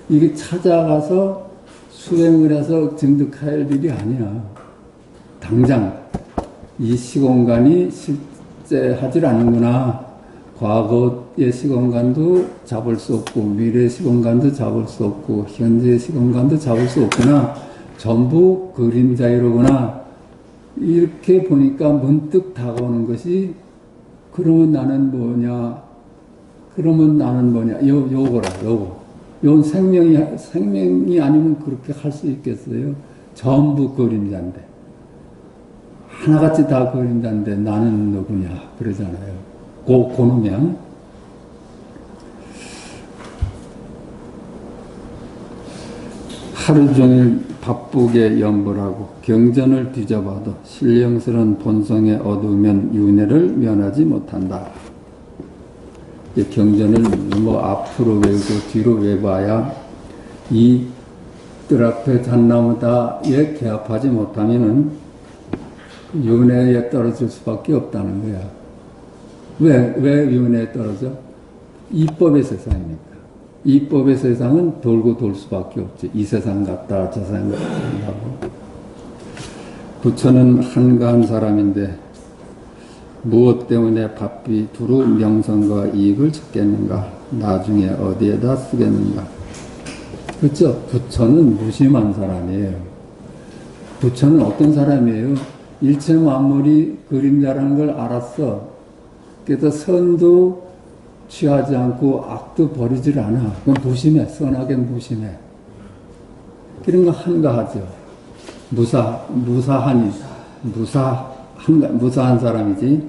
이게 찾아가서 수행을 해서 증득할 일이 아니야. 당장 이 시공간이 실제하질 않는구나. 과거의 시공간도 잡을 수 없고 미래의 시공간도 잡을 수 없고 현재의 시공간도 잡을 수 없구나. 전부 그림자이로구나. 이렇게 보니까 문득 다가오는 것이 그러면 나는 뭐냐? 그러면 나는 뭐냐? 요거라, 요거. 요 생명이 아니면 그렇게 할 수 있겠어요? 전부 그림자인데. 하나같이 다 그림자인데 나는 누구냐? 그러잖아요. 고놈이야. 하루 종일 바쁘게 연불하고 경전을 뒤져봐도 신령스러운 본성에 어두우면 윤회를 면하지 못한다. 이 경전을 뭐 앞으로 외우고 뒤로 외봐야 이 뜰 앞에 잣나무다에 개합하지 못하면은 윤회에 떨어질 수밖에 없다는 거야. 왜 윤회에 떨어져? 이법의 세상이니까. 이법의 세상은 돌고 돌 수밖에 없지. 이 세상 같다, 저 세상 같다 하고. 부처는 한가한 사람인데 무엇 때문에 바삐 두루 명성과 이익을 찾겠는가? 나중에 어디에다 쓰겠는가? 그렇죠? 부처는 무심한 사람이에요. 부처는 어떤 사람이에요? 일체 만물이 그림자라는 걸 알았어. 그래서 선도 취하지 않고 악도 버리질 않아. 그건 무심해. 선하게 무심해. 그런 거 한가하죠. 무사한 사람이지.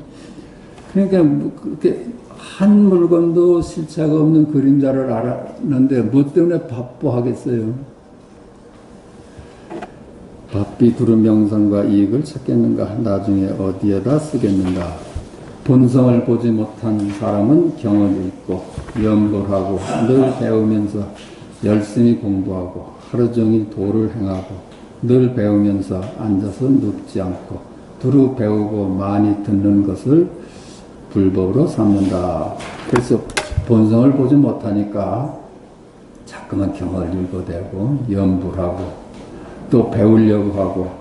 그러니까 그렇게 한 물건도 실체가 없는 그림자를 알았는데 뭐 때문에 바보하겠어요? 바삐 두루 명성과 이익을 찾겠는가? 나중에 어디에다 쓰겠는가? 본성을 보지 못한 사람은 경을 읽고 연불하고 늘 배우면서 열심히 공부하고 하루 종일 도를 행하고 늘 배우면서 앉아서 눕지 않고 두루 배우고 많이 듣는 것을 불법으로 삼는다. 그래서 본성을 보지 못하니까 자꾸만 경을 읽어대고 연불하고 또 배우려고 하고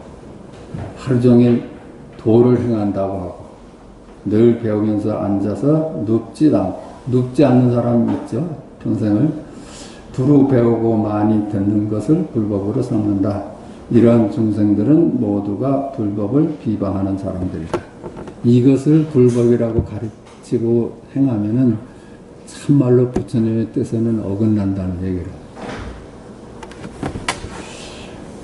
하루 종일 도를 행한다고 하고 늘 배우면서 앉아서 눕지 않는 사람 있죠. 평생을 두루 배우고 많이 듣는 것을 불법으로 삼는다. 이러한 중생들은 모두가 불법을 비방하는 사람들이다. 이것을 불법이라고 가르치고 행하면은 참말로 부처님의 뜻에는 어긋난다는 얘기를.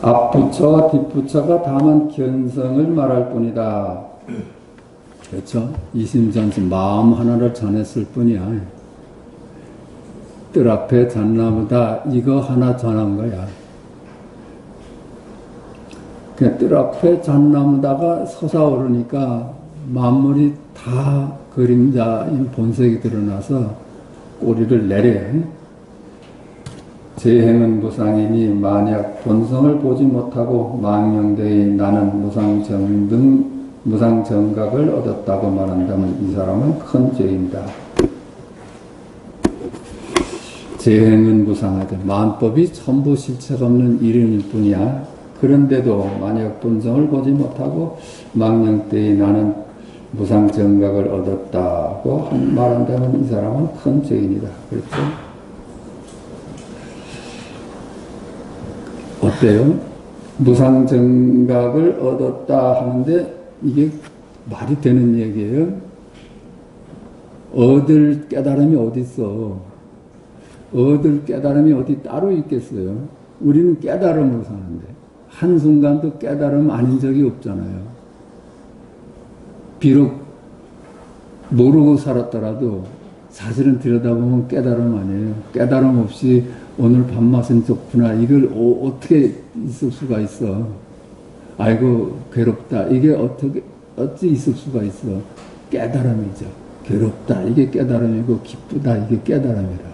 앞부처와 뒷부처가 다만 견성을 말할 뿐이다. 그렇죠? 이심전심 마음 하나를 전했을 뿐이야. 뜰 앞에 잣나무다 이거 하나 전한 거야. 그냥 뜰 앞에 잣나무다가 솟아오르니까 만물이 다 그림자인 본색이 드러나서 꼬리를 내려. 재행은 무상이니 만약 본성을 보지 못하고 망령되이 나는 무상정각을 얻었다고 말한다면 이 사람은 큰 죄인이다. 재행은 무상하다. 만법이 전부 실체가 없는 이름일 뿐이야. 그런데도 만약 본성을 보지 못하고 망령되이 나는 무상정각을 얻었다고 말한다면 이 사람은 큰 죄인이다. 그렇죠? 어때요? 무상정각을 얻었다 하는데 이게 말이 되는 얘기예요? 얻을 깨달음이 어디 있어? 얻을 깨달음이 어디 따로 있겠어요? 우리는 깨달음으로 사는데 한순간도 깨달음 아닌 적이 없잖아요. 비록 모르고 살았더라도 사실은 들여다보면 깨달음 아니에요. 깨달음 없이 오늘 밥맛은 좋구나. 이걸 어떻게 있을 수가 있어? 아이고 괴롭다. 이게 어찌 있을 수가 있어? 깨달음이죠. 괴롭다. 이게 깨달음이고 기쁘다. 이게 깨달음이라.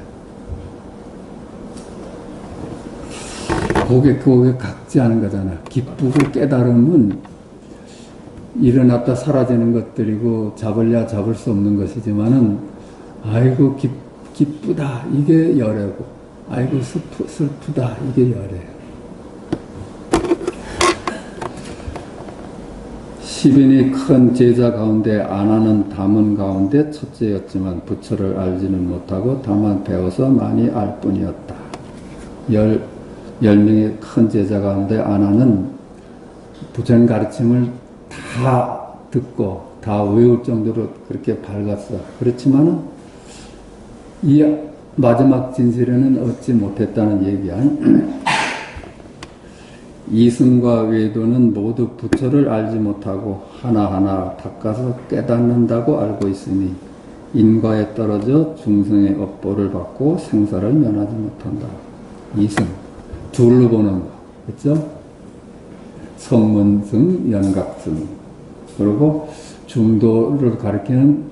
그게 각지 않은 거잖아. 기쁘고 깨달음은 일어났다 사라지는 것들이고 잡을랴 잡을 수 없는 것이지만은 아이고 기쁘다. 이게 열애고 아이고 슬프다. 이게 열애예요. 10인이 큰 제자 가운데 아나는 담은 가운데 첫째였지만 부처를 알지는 못하고 다만 배워서 많이 알 뿐이었다. 10명의 큰 제자 가운데 아나는 부처님 가르침을 다 듣고 다 외울 정도로 그렇게 밝았어. 그렇지만은 이 마지막 진실에는 얻지 못했다는 얘기야. 이승과 외도는 모두 부처를 알지 못하고 하나하나 닦아서 깨닫는다고 알고 있으니 인과에 떨어져 중생의 업보를 받고 생사를 면하지 못한다. 이승 둘로 보는 거, 그렇죠? 성문승, 연각승. 그리고 중도를 가리키는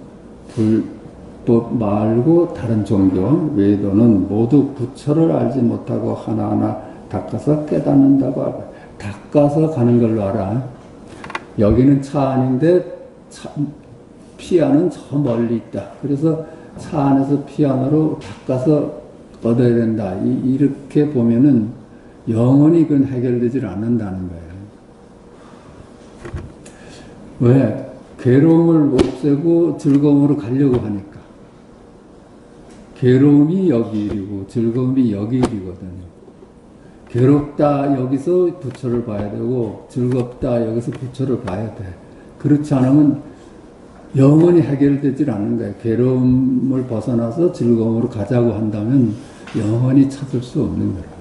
불법 말고 다른 종교, 외도는 모두 부처를 알지 못하고 하나하나 닦아서 깨닫는다고 알아. 닦아서 가는 걸로 알아. 여기는 차 안인데 피안은 저 멀리 있다. 그래서 차 안에서 피안으로 닦아서 얻어야 된다. 이렇게 보면은 영원히 그건 해결되질 않는다는 거예요. 왜? 괴로움을 없애고 즐거움으로 가려고 하니까. 괴로움이 여기 일이고 즐거움이 여기 일이거든요. 괴롭다 여기서 부처를 봐야 되고 즐겁다 여기서 부처를 봐야 돼. 그렇지 않으면 영원히 해결되질 않는 거예요. 괴로움을 벗어나서 즐거움으로 가자고 한다면 영원히 찾을 수 없는 거예요.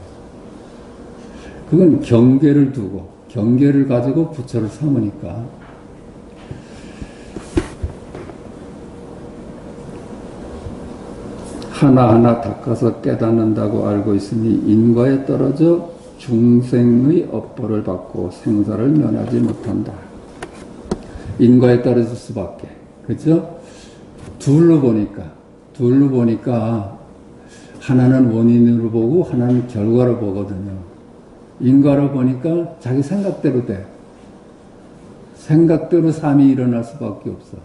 그건 경계를 두고 경계를 가지고 부처를 삼으니까. 하나하나 닦아서 깨닫는다고 알고 있으니 인과에 떨어져 중생의 업보를 받고 생사를 면하지 못한다. 인과에 떨어질 수밖에. 그죠? 둘로 보니까 하나는 원인으로 보고 하나는 결과로 보거든요. 인과로 보니까 자기 생각대로 돼. 생각대로 삶이 일어날 수밖에 없어.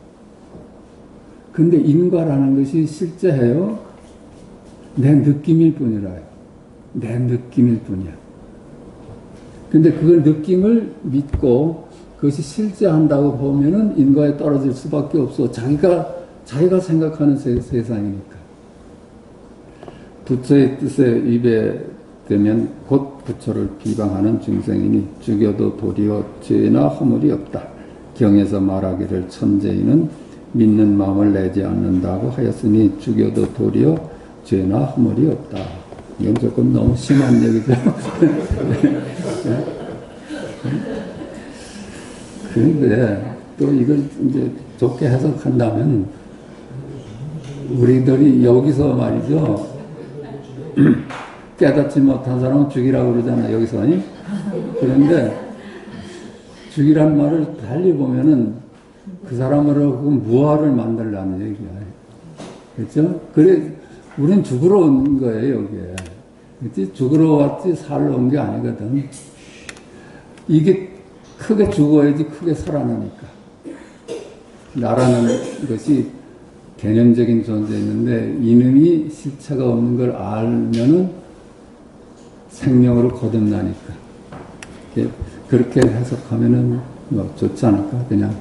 근데 인과라는 것이 실제해요? 내 느낌일 뿐이라요. 내 느낌일 뿐이야. 근데 그 느낌을 믿고 그것이 실제한다고 보면은 인과에 떨어질 수밖에 없어. 자기가 생각하는 세상이니까. 부처의 뜻에 위배되면 곧 부처를 비방하는 중생이니 죽여도 도리어 죄나 허물이 없다. 경에서 말하기를 천재인은 믿는 마음을 내지 않는다고 하였으니 죽여도 도리어 죄나 허물이 없다. 이건 조금 너무 심한 얘기죠. 그런데 또 이걸 이제 좋게 해석한다면 우리들이 여기서 말이죠. 깨닫지 못한 사람은 죽이라고 그러잖아요. 여기서. 그런데 죽이란 말을 달리 보면은 그 사람으로 무화를 만들라는 얘기야. 그렇죠? 그래, 우린 죽으러 온 거예요, 여기에. 그렇지? 죽으러 왔지 살러 온 게 아니거든. 이게 크게 죽어야지 크게 살아나니까. 나라는 것이 개념적인 존재였는데 이놈이 실체가 없는 걸 알면은 생명으로 거듭나니까. 그렇게 해석하면은 뭐 좋지 않을까? 그냥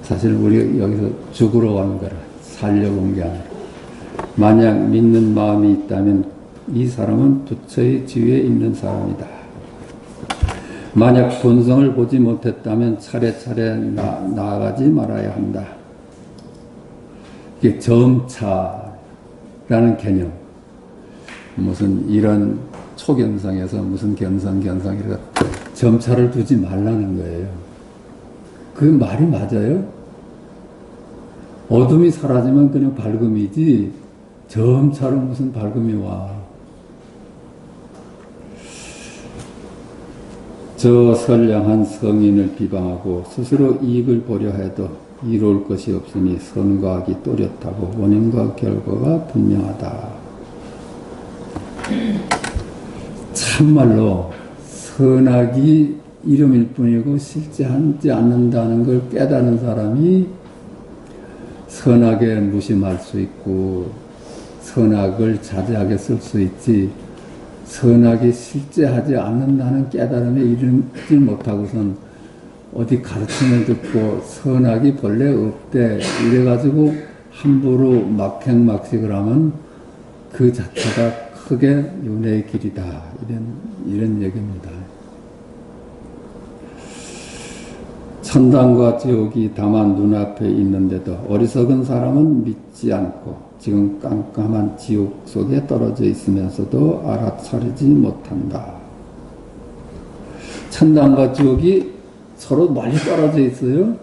사실 우리 여기서 죽으러 온 거라 살려고 온 게 아니라 만약 믿는 마음이 있다면 이 사람은 부처의 지위에 있는 사람이다. 만약 본성을 보지 못했다면 차례차례 나아가지 말아야 한다. 이게 점차라는 개념. 무슨 이런 초견성에서 무슨 견성이라 점차를 두지 말라는 거예요. 그 말이 맞아요? 어둠이 사라지면 그냥 밝음이지 점차로 무슨 밝음이 와. 저 선량한 성인을 비방하고 스스로 이익을 보려 해도 이룰 것이 없으니 선과 악이 또렷하고 원인과 결과가 분명하다. 참말로 선악이 이름일 뿐이고 실제하지 않는다는 걸 깨달은 사람이 선악에 무심할 수 있고 선악을 자제하게 쓸 수 있지, 선악이 실제하지 않는다는 깨달음에 이르지 못하고선 어디 가르침을 듣고 선악이 본래 없대 이래가지고 함부로 막행막식을 하면 그 자체가 크게 윤회의 길이다. 이런 얘기입니다. 천당과 지옥이 다만 눈앞에 있는데도 어리석은 사람은 믿지 않고 지금 깜깜한 지옥 속에 떨어져 있으면서도 알아차리지 못한다. 천당과 지옥이 서로 멀리 떨어져 있어요?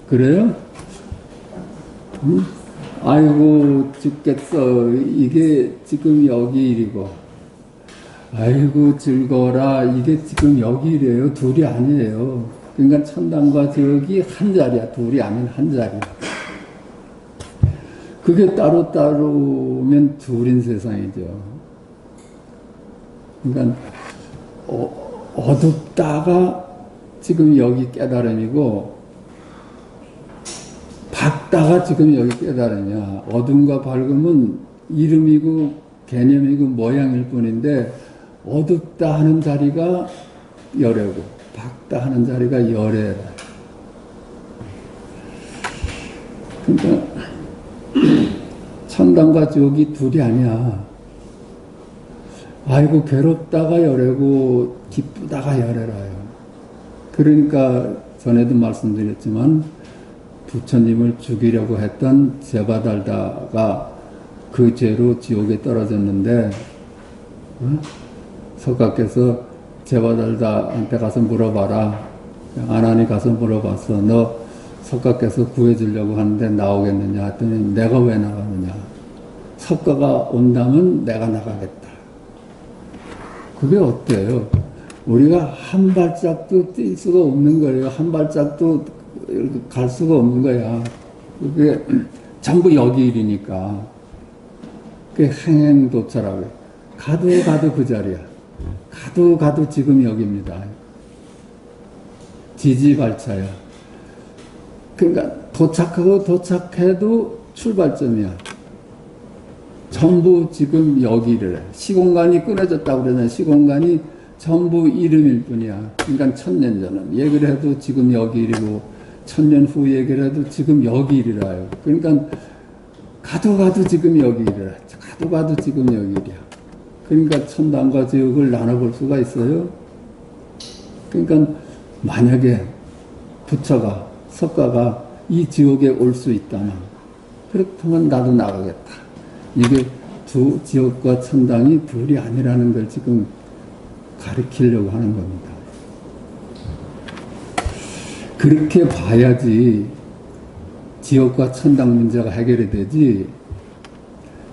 그래요? 아이고 죽겠어. 이게 지금 여기 일이고 아이고 즐거워라. 이게 지금 여기 일이에요. 둘이 아니에요. 그러니까 천당과 지옥이 한 자리야. 둘이 아닌 한 자리야. 그게 따로따로면 둘인 세상이죠. 그러니까 어둡다가 지금 여기 깨달음이고 밝다가 지금 여기 깨달음이야. 어둠과 밝음은 이름이고 개념이고 모양일 뿐인데 어둡다 하는 자리가 열애고 밝다 하는 자리가 열애라. 그러니까 천당과 지옥이 둘이 아니야. 아이고 괴롭다가 열애고 기쁘다가 열애라요. 그러니까 전에도 말씀드렸지만 부처님을 죽이려고 했던 제바달다가 그 죄로 지옥에 떨어졌는데 석가께서 제바달다한테 가서 물어봐라. 아난이 가서 물어봤어. 너 석가께서 구해주려고 하는데 나오겠느냐 했더니 내가 왜 나가느냐. 석가가 온다면 내가 나가겠다. 그게 어때요? 우리가 한 발짝도 뛸 수가 없는 거예요. 한 발짝도 갈 수가 없는 거야. 그게 전부 여기 일이니까. 그게 행행도처라고요. 가도 그 자리야. 가도 지금 여기입니다. 지지발차야. 그러니까 도착해도 출발점이야. 전부 지금 여기를 해. 시공간이 끊어졌다고 그러잖아요. 시공간이 전부 이름일 뿐이야. 그러니까 1000년 전은 얘기를 해도 지금 여기 일이고 1000년 후 얘기를 해도 지금 여기 일이라요. 그러니까 가도 지금 여기 일이라. 가도 지금 여기 일이야. 그러니까 천당과 지옥을 나눠볼 수가 있어요. 그러니까 만약에 부처가 석가가 이 지옥에 올 수 있다면 그렇다면 나도 나가겠다. 이게 지옥과 천당이 둘이 아니라는 걸 지금 가르치려고 하는 겁니다. 그렇게 봐야지 지옥과 천당 문제가 해결이 되지.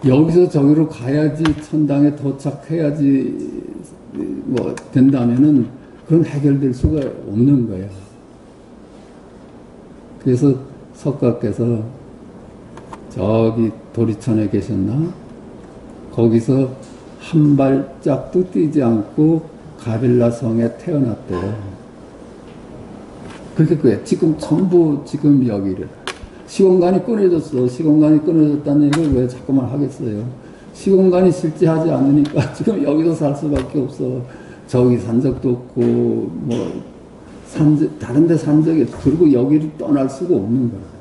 여기서 저기로 가야지 천당에 도착해야지 뭐 된다면은 그건 해결될 수가 없는 거야. 그래서 석가께서 저기 도리천에 계셨나? 거기서 한 발짝도 뛰지 않고 가빌라 성에 태어났대요. 그렇게 그래. 지금 전부 지금 여기를. 시공간이 끊어졌어. 시공간이 끊어졌다는 얘기를 왜 자꾸만 하겠어요. 시공간이 실제하지 않으니까 지금 여기서 살 수밖에 없어. 저기 산 적도 없고 뭐 다른 데 산 적이 없고 그리고 여기를 떠날 수가 없는 거야.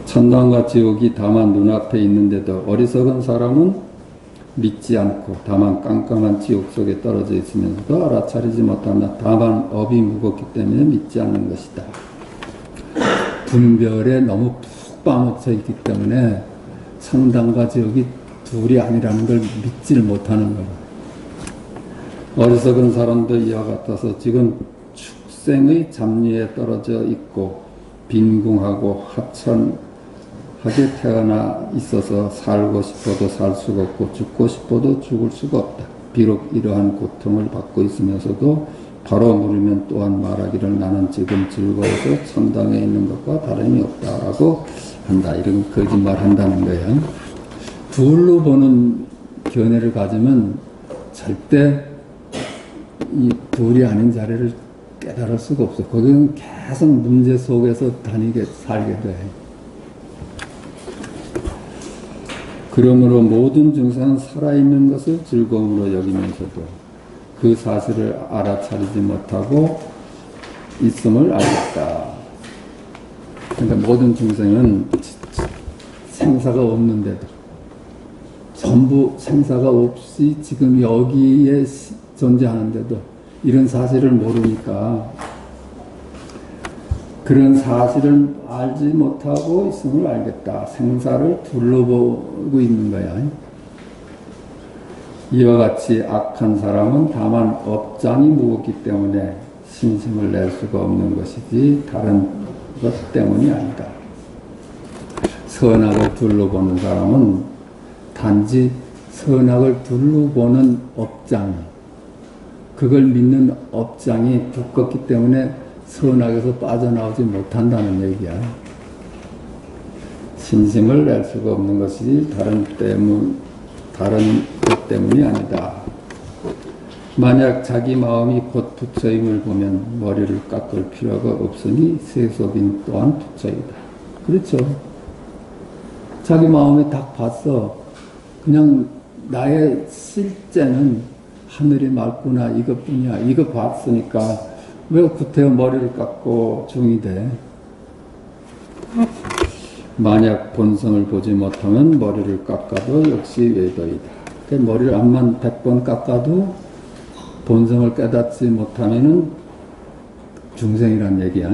천당과 지옥이 다만 눈앞에 있는데도 어리석은 사람은 믿지 않고 다만 깜깜한 지옥 속에 떨어져 있으면서도 알아차리지 못한다. 다만 업이 무겁기 때문에 믿지 않는 것이다. 분별에 너무 푹 빠묻혀 있기 때문에 천당과 지옥이 둘이 아니라는 걸 믿지를 못하는 거다. 어리석은 사람도 이와 같아서 지금 축생의 잡리에 떨어져 있고 빈궁하고 하찮하게 태어나 있어서 살고 싶어도 살 수가 없고 죽고 싶어도 죽을 수가 없다. 비록 이러한 고통을 받고 있으면서도 바로 물으면 또한 말하기를 나는 지금 즐거워서 천당에 있는 것과 다름이 없다라고 한다. 이런 거짓말 한다는 거예요. 둘로 보는 견해를 가지면 절대 이 둘이 아닌 자리를 깨달을 수가 없어. 거기는 계속 문제 속에서 살게 돼. 그러므로 모든 중생은 살아있는 것을 즐거움으로 여기면서도 그 사실을 알아차리지 못하고 있음을 알겠다. 그러니까 모든 중생은 생사가 없는데도 전부 생사가 없이 지금 여기에 존재하는데도 이런 사실을 모르니까 그런 사실을 알지 못하고 있음을 알겠다. 생사를 둘러보고 있는 거야. 이와 같이 악한 사람은 다만 업장이 무겁기 때문에 신심을 낼 수가 없는 것이지 다른 것 때문이 아니다. 선악을 둘러보는 사람은 단지 선악을 둘러보는 업장, 그걸 믿는 업장이 두껍기 때문에 선악에서 빠져나오지 못한다는 얘기야. 신심을 낼 수가 없는 것이지 다른 것 때문이 아니다. 만약 자기 마음이 곧 부처임을 보면 머리를 깎을 필요가 없으니 세속인 또한 부처이다. 그렇죠. 자기 마음에 딱 봤어. 그냥 나의 실제는 하늘이 맑구나 이것뿐이야. 이거 봤으니까 왜 구태여 머리를 깎고 중이 돼? 만약 본성을 보지 못하면 머리를 깎아도 역시 외도이다. 머리를 암만 100번 깎아도 본성을 깨닫지 못하면은 중생이란 얘기야.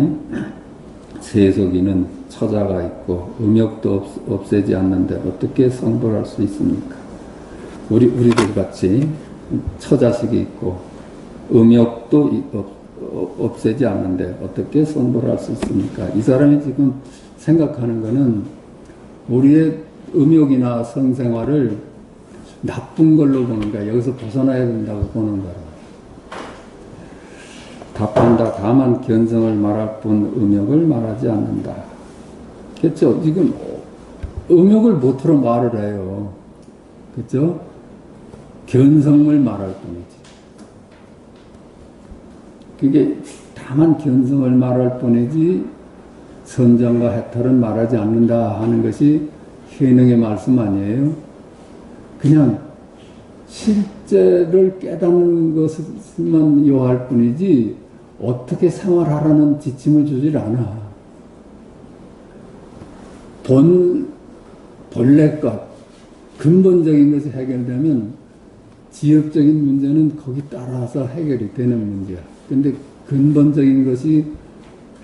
세속인은 처자가 있고 음욕도 없애지 않는데 어떻게 성불할 수 있습니까? 우리들 같이 처자식이 있고 음욕도 없애지 않는데 어떻게 선보할 수 있습니까? 이 사람이 지금 생각하는 거는 우리의 음욕이나 성생활을 나쁜 걸로 보는 거야. 여기서 벗어나야 된다고 보는 거라. 답한다. 다만 견성을 말할 뿐 음욕을 말하지 않는다. 그렇죠? 지금 음욕을 못으로 말을 해요. 그렇죠? 견성을 말할 뿐이지. 그게 다만 견성을 말할 뿐이지 선정과 해탈은 말하지 않는다 하는 것이 현행의 말씀 아니에요? 그냥 실제를 깨닫는 것만 요할 뿐이지 어떻게 생활하라는 지침을 주질 않아. 본래 것, 근본적인 것이 해결되면 지역적인 문제는 거기 따라서 해결이 되는 문제야. 근데 근본적인 것이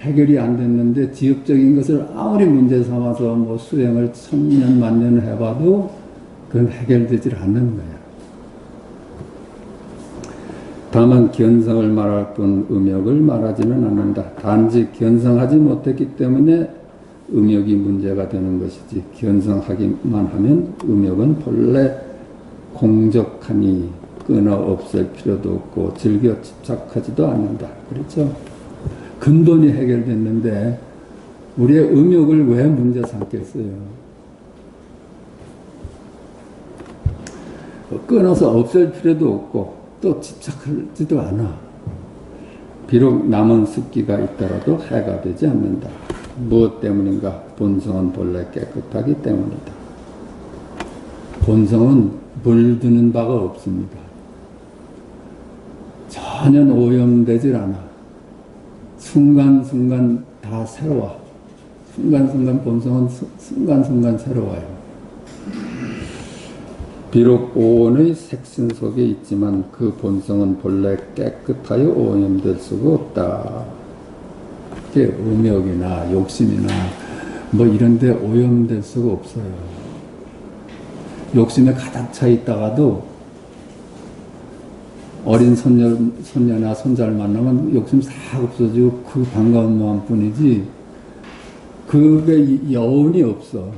해결이 안 됐는데 지역적인 것을 아무리 문제 삼아서 뭐 수행을 천년 만년 해봐도 그건 해결되질 않는 거야. 다만 견성을 말할 뿐 음욕을 말하지는 않는다. 단지 견성하지 못했기 때문에 음욕이 문제가 되는 것이지 견성하기만 하면 음욕은 본래 공적하니 끊어 없앨 필요도 없고 즐겨 집착하지도 않는다. 그렇죠? 근본이 해결됐는데 우리의 음욕을 왜 문제 삼겠어요? 끊어서 없앨 필요도 없고 또 집착하지도 않아. 비록 남은 습기가 있더라도 해가 되지 않는다. 무엇 때문인가? 본성은 본래 깨끗하기 때문이다. 본성은 물드는 바가 없습니다. 전혀 오염되질 않아. 순간순간 다 새로워. 순간순간 본성은 순간순간 새로워요. 비록 오온의 색신 속에 있지만 그 본성은 본래 깨끗하여 오염될 수가 없다. 음욕이나 욕심이나 뭐 이런 데 오염될 수가 없어요. 욕심에 가득 차 있다가도 어린 손녀나 손자를 만나면 욕심 싹 없어지고 그 반가운 마음뿐이지 그게 여운이 없어.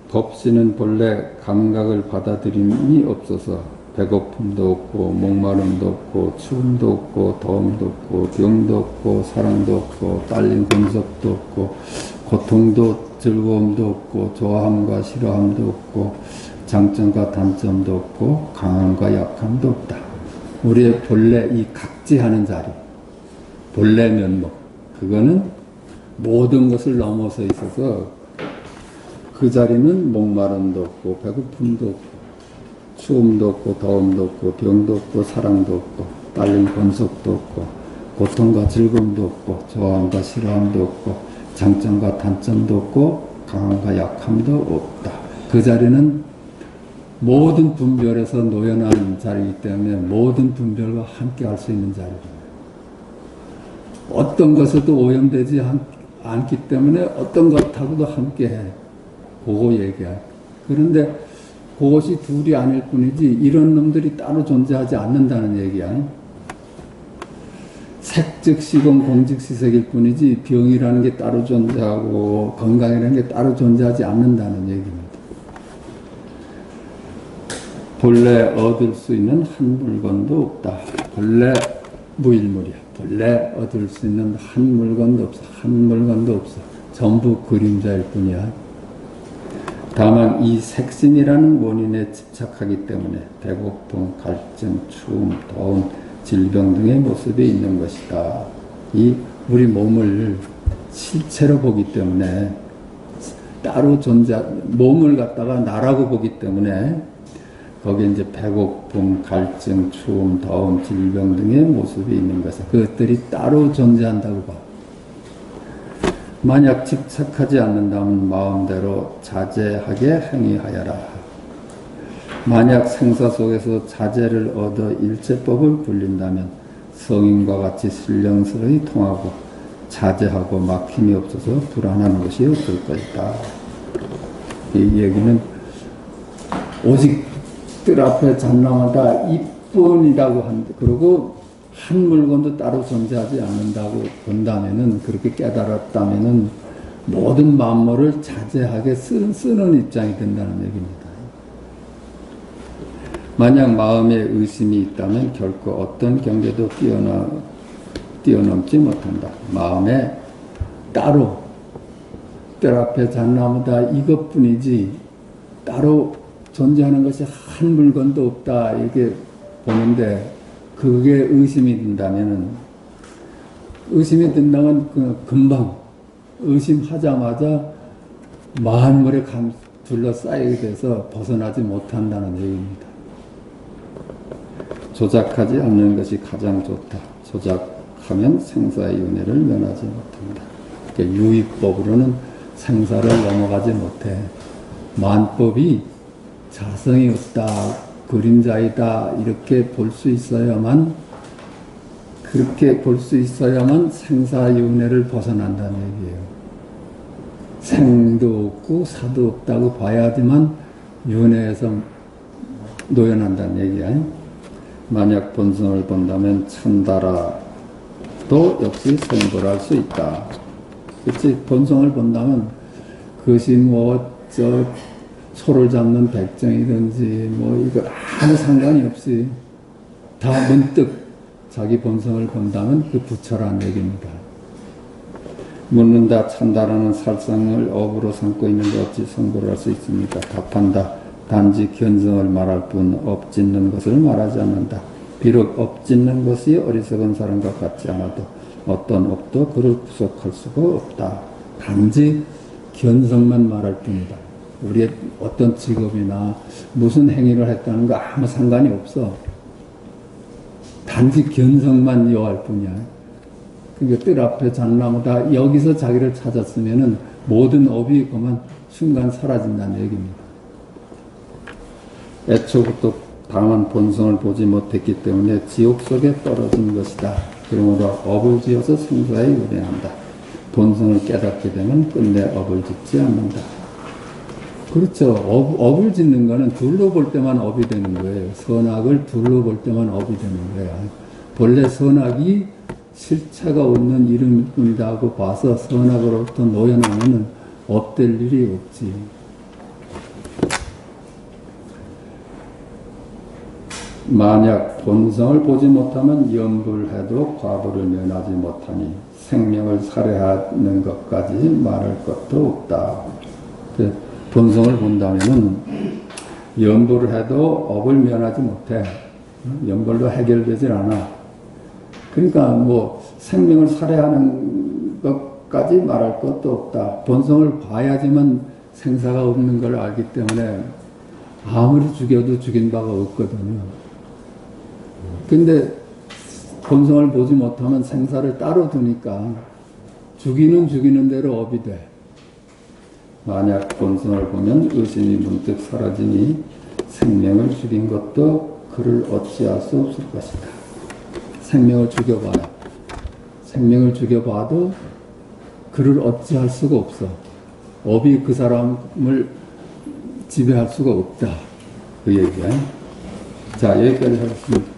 법신은 본래 감각을 받아들임이 없어서 배고픔도 없고 목마름도 없고 추움도 없고 더움도 없고 병도 없고 사랑도 없고 딸린 권속도 없고 고통도 즐거움도 없고 좋아함과 싫어함도 없고 장점과 단점도 없고 강함과 약함도 없다. 우리의 본래 이 각지하는 자리, 본래 면목, 그거는 모든 것을 넘어서 있어서 그 자리는 목마름도 없고 배고픔도 없고 추움도 없고 더움도 없고 병도 없고 사랑도 없고 딸린 권속도 없고 고통과 즐거움도 없고 좋아함과 싫어함도 없고 장점과 단점도 없고 강함과 약함도 없다. 그 자리는 모든 분별에서 노연한 자리이기 때문에 모든 분별과 함께 할 수 있는 자리입니다. 어떤 것에도 오염되지 않기 때문에 어떤 것하고도 함께 해. 그거 얘기해. 그런데 그것이 둘이 아닐 뿐이지 이런 놈들이 따로 존재하지 않는다는 얘기야. 색즉 시공 공직 시색일 뿐이지 병이라는 게 따로 존재하고 건강이라는 게 따로 존재하지 않는다는 얘기입니다. 본래 얻을 수 있는 한 물건도 없다. 본래 무일물이야. 본래 얻을 수 있는 한 물건도 없어. 한 물건도 없어. 전부 그림자일 뿐이야. 다만 이 색신이라는 원인에 집착하기 때문에 배고픔, 갈증, 추움, 더움, 질병 등의 모습이 있는 것이다. 이 우리 몸을 실체로 보기 때문에 따로 몸을 갖다가 나라고 보기 때문에 거기에 이제 배고픔, 갈증, 추움, 더움, 질병 등의 모습이 있는 것이다. 그것들이 따로 존재한다고 봐. 만약 집착하지 않는다면 마음대로 자제하게 행위하여라. 만약 생사 속에서 자제를 얻어 일체법을 굴린다면 성인과 같이 신령스러이 통하고 자제하고 막힘이 없어서 불안한 것이 없을 것이다. 이 얘기는 오직 뜰 앞에 잣나마다 이뿐이라고 한다. 그리고 한 물건도 따로 존재하지 않는다고 본다면은, 그렇게 깨달았다면은 모든 만물을 자제하게 쓰는 입장이 된다는 얘기입니다. 만약 마음에 의심이 있다면 결코 어떤 경계도 뛰어넘지 못한다. 마음에 따로 뜰 앞에 잣나무다 이것뿐이지 따로 존재하는 것이 한 물건도 없다 이렇게 보는데, 그게 의심이 든다면 금방 의심하자마자 만물에 둘러싸이게 돼서 벗어나지 못한다는 얘기입니다. 조작하지 않는 것이 가장 좋다. 조작하면 생사의 윤회를 면하지 못한다. 그러니까 유의법으로는 생사를 넘어가지 못해. 만법이 자성이 없다, 그림자이다 이렇게 볼 수 있어야만, 그렇게 볼 수 있어야만 생사윤회를 벗어난다는 얘기예요. 생도 없고 사도 없다고 봐야지만 윤회에서 노연한다는 얘기야. 만약 본성을 본다면 찬다라도 역시 생불할 수 있다. 그치? 본성을 본다면 그것이 소를 잡는 백정이든지 이거 아무 상관이 없이 다 문득 자기 본성을 본다면 그 부처란 얘기입니다. 묻는다. 찬다라는 살상을 업으로 삼고 있는 것 어찌 성불할 수 있습니까? 답한다. 단지 견성을 말할 뿐 업짓는 것을 말하지 않는다. 비록 업짓는 것이 어리석은 사람과 같지 않아도 어떤 업도 그를 구속할 수가 없다. 단지 견성만 말할 뿐이다. 우리의 어떤 직업이나 무슨 행위를 했다는 거 아무 상관이 없어. 단지 견성만 요할 뿐이야. 그러니까 뜰 앞에 잣나무다 여기서 자기를 찾았으면은 모든 업이 그만 순간 사라진다는 얘기입니다. 애초부터 다만 본성을 보지 못했기 때문에 지옥 속에 떨어진 것이다. 그러므로 업을 지어서 생사에 유배한다. 본성을 깨닫게 되면 끝내 업을 짓지 않는다. 그렇죠. 업을 짓는 거는 둘로 볼 때만 업이 되는 거예요. 선악을 둘로 볼 때만 업이 되는 거예요. 본래 선악이 실체가 없는 이름일 뿐이다 하고 봐서 선악으로부터 노연하면 업될 일이 없지. 만약 본성을 보지 못하면 염불해도 과부를 면하지 못하니 생명을 살해하는 것까지 말할 것도 없다. 본성을 본다면은 염불을 해도 업을 면하지 못해. 염불도 해결되질 않아. 그러니까 생명을 살해하는 것까지 말할 것도 없다. 본성을 봐야지만 생사가 없는 걸 알기 때문에 아무리 죽여도 죽인 바가 없거든요. 근데 본성을 보지 못하면 생사를 따로 두니까 죽이는 대로 업이 돼. 만약 본성을 보면 의심이 문득 사라지니 생명을 죽인 것도 그를 어찌할 수 없을 것이다. 생명을 죽여봐도 그를 어찌할 수가 없어. 업이 그 사람을 지배할 수가 없다. 그 얘기야. 자, 여기까지 하겠습니다.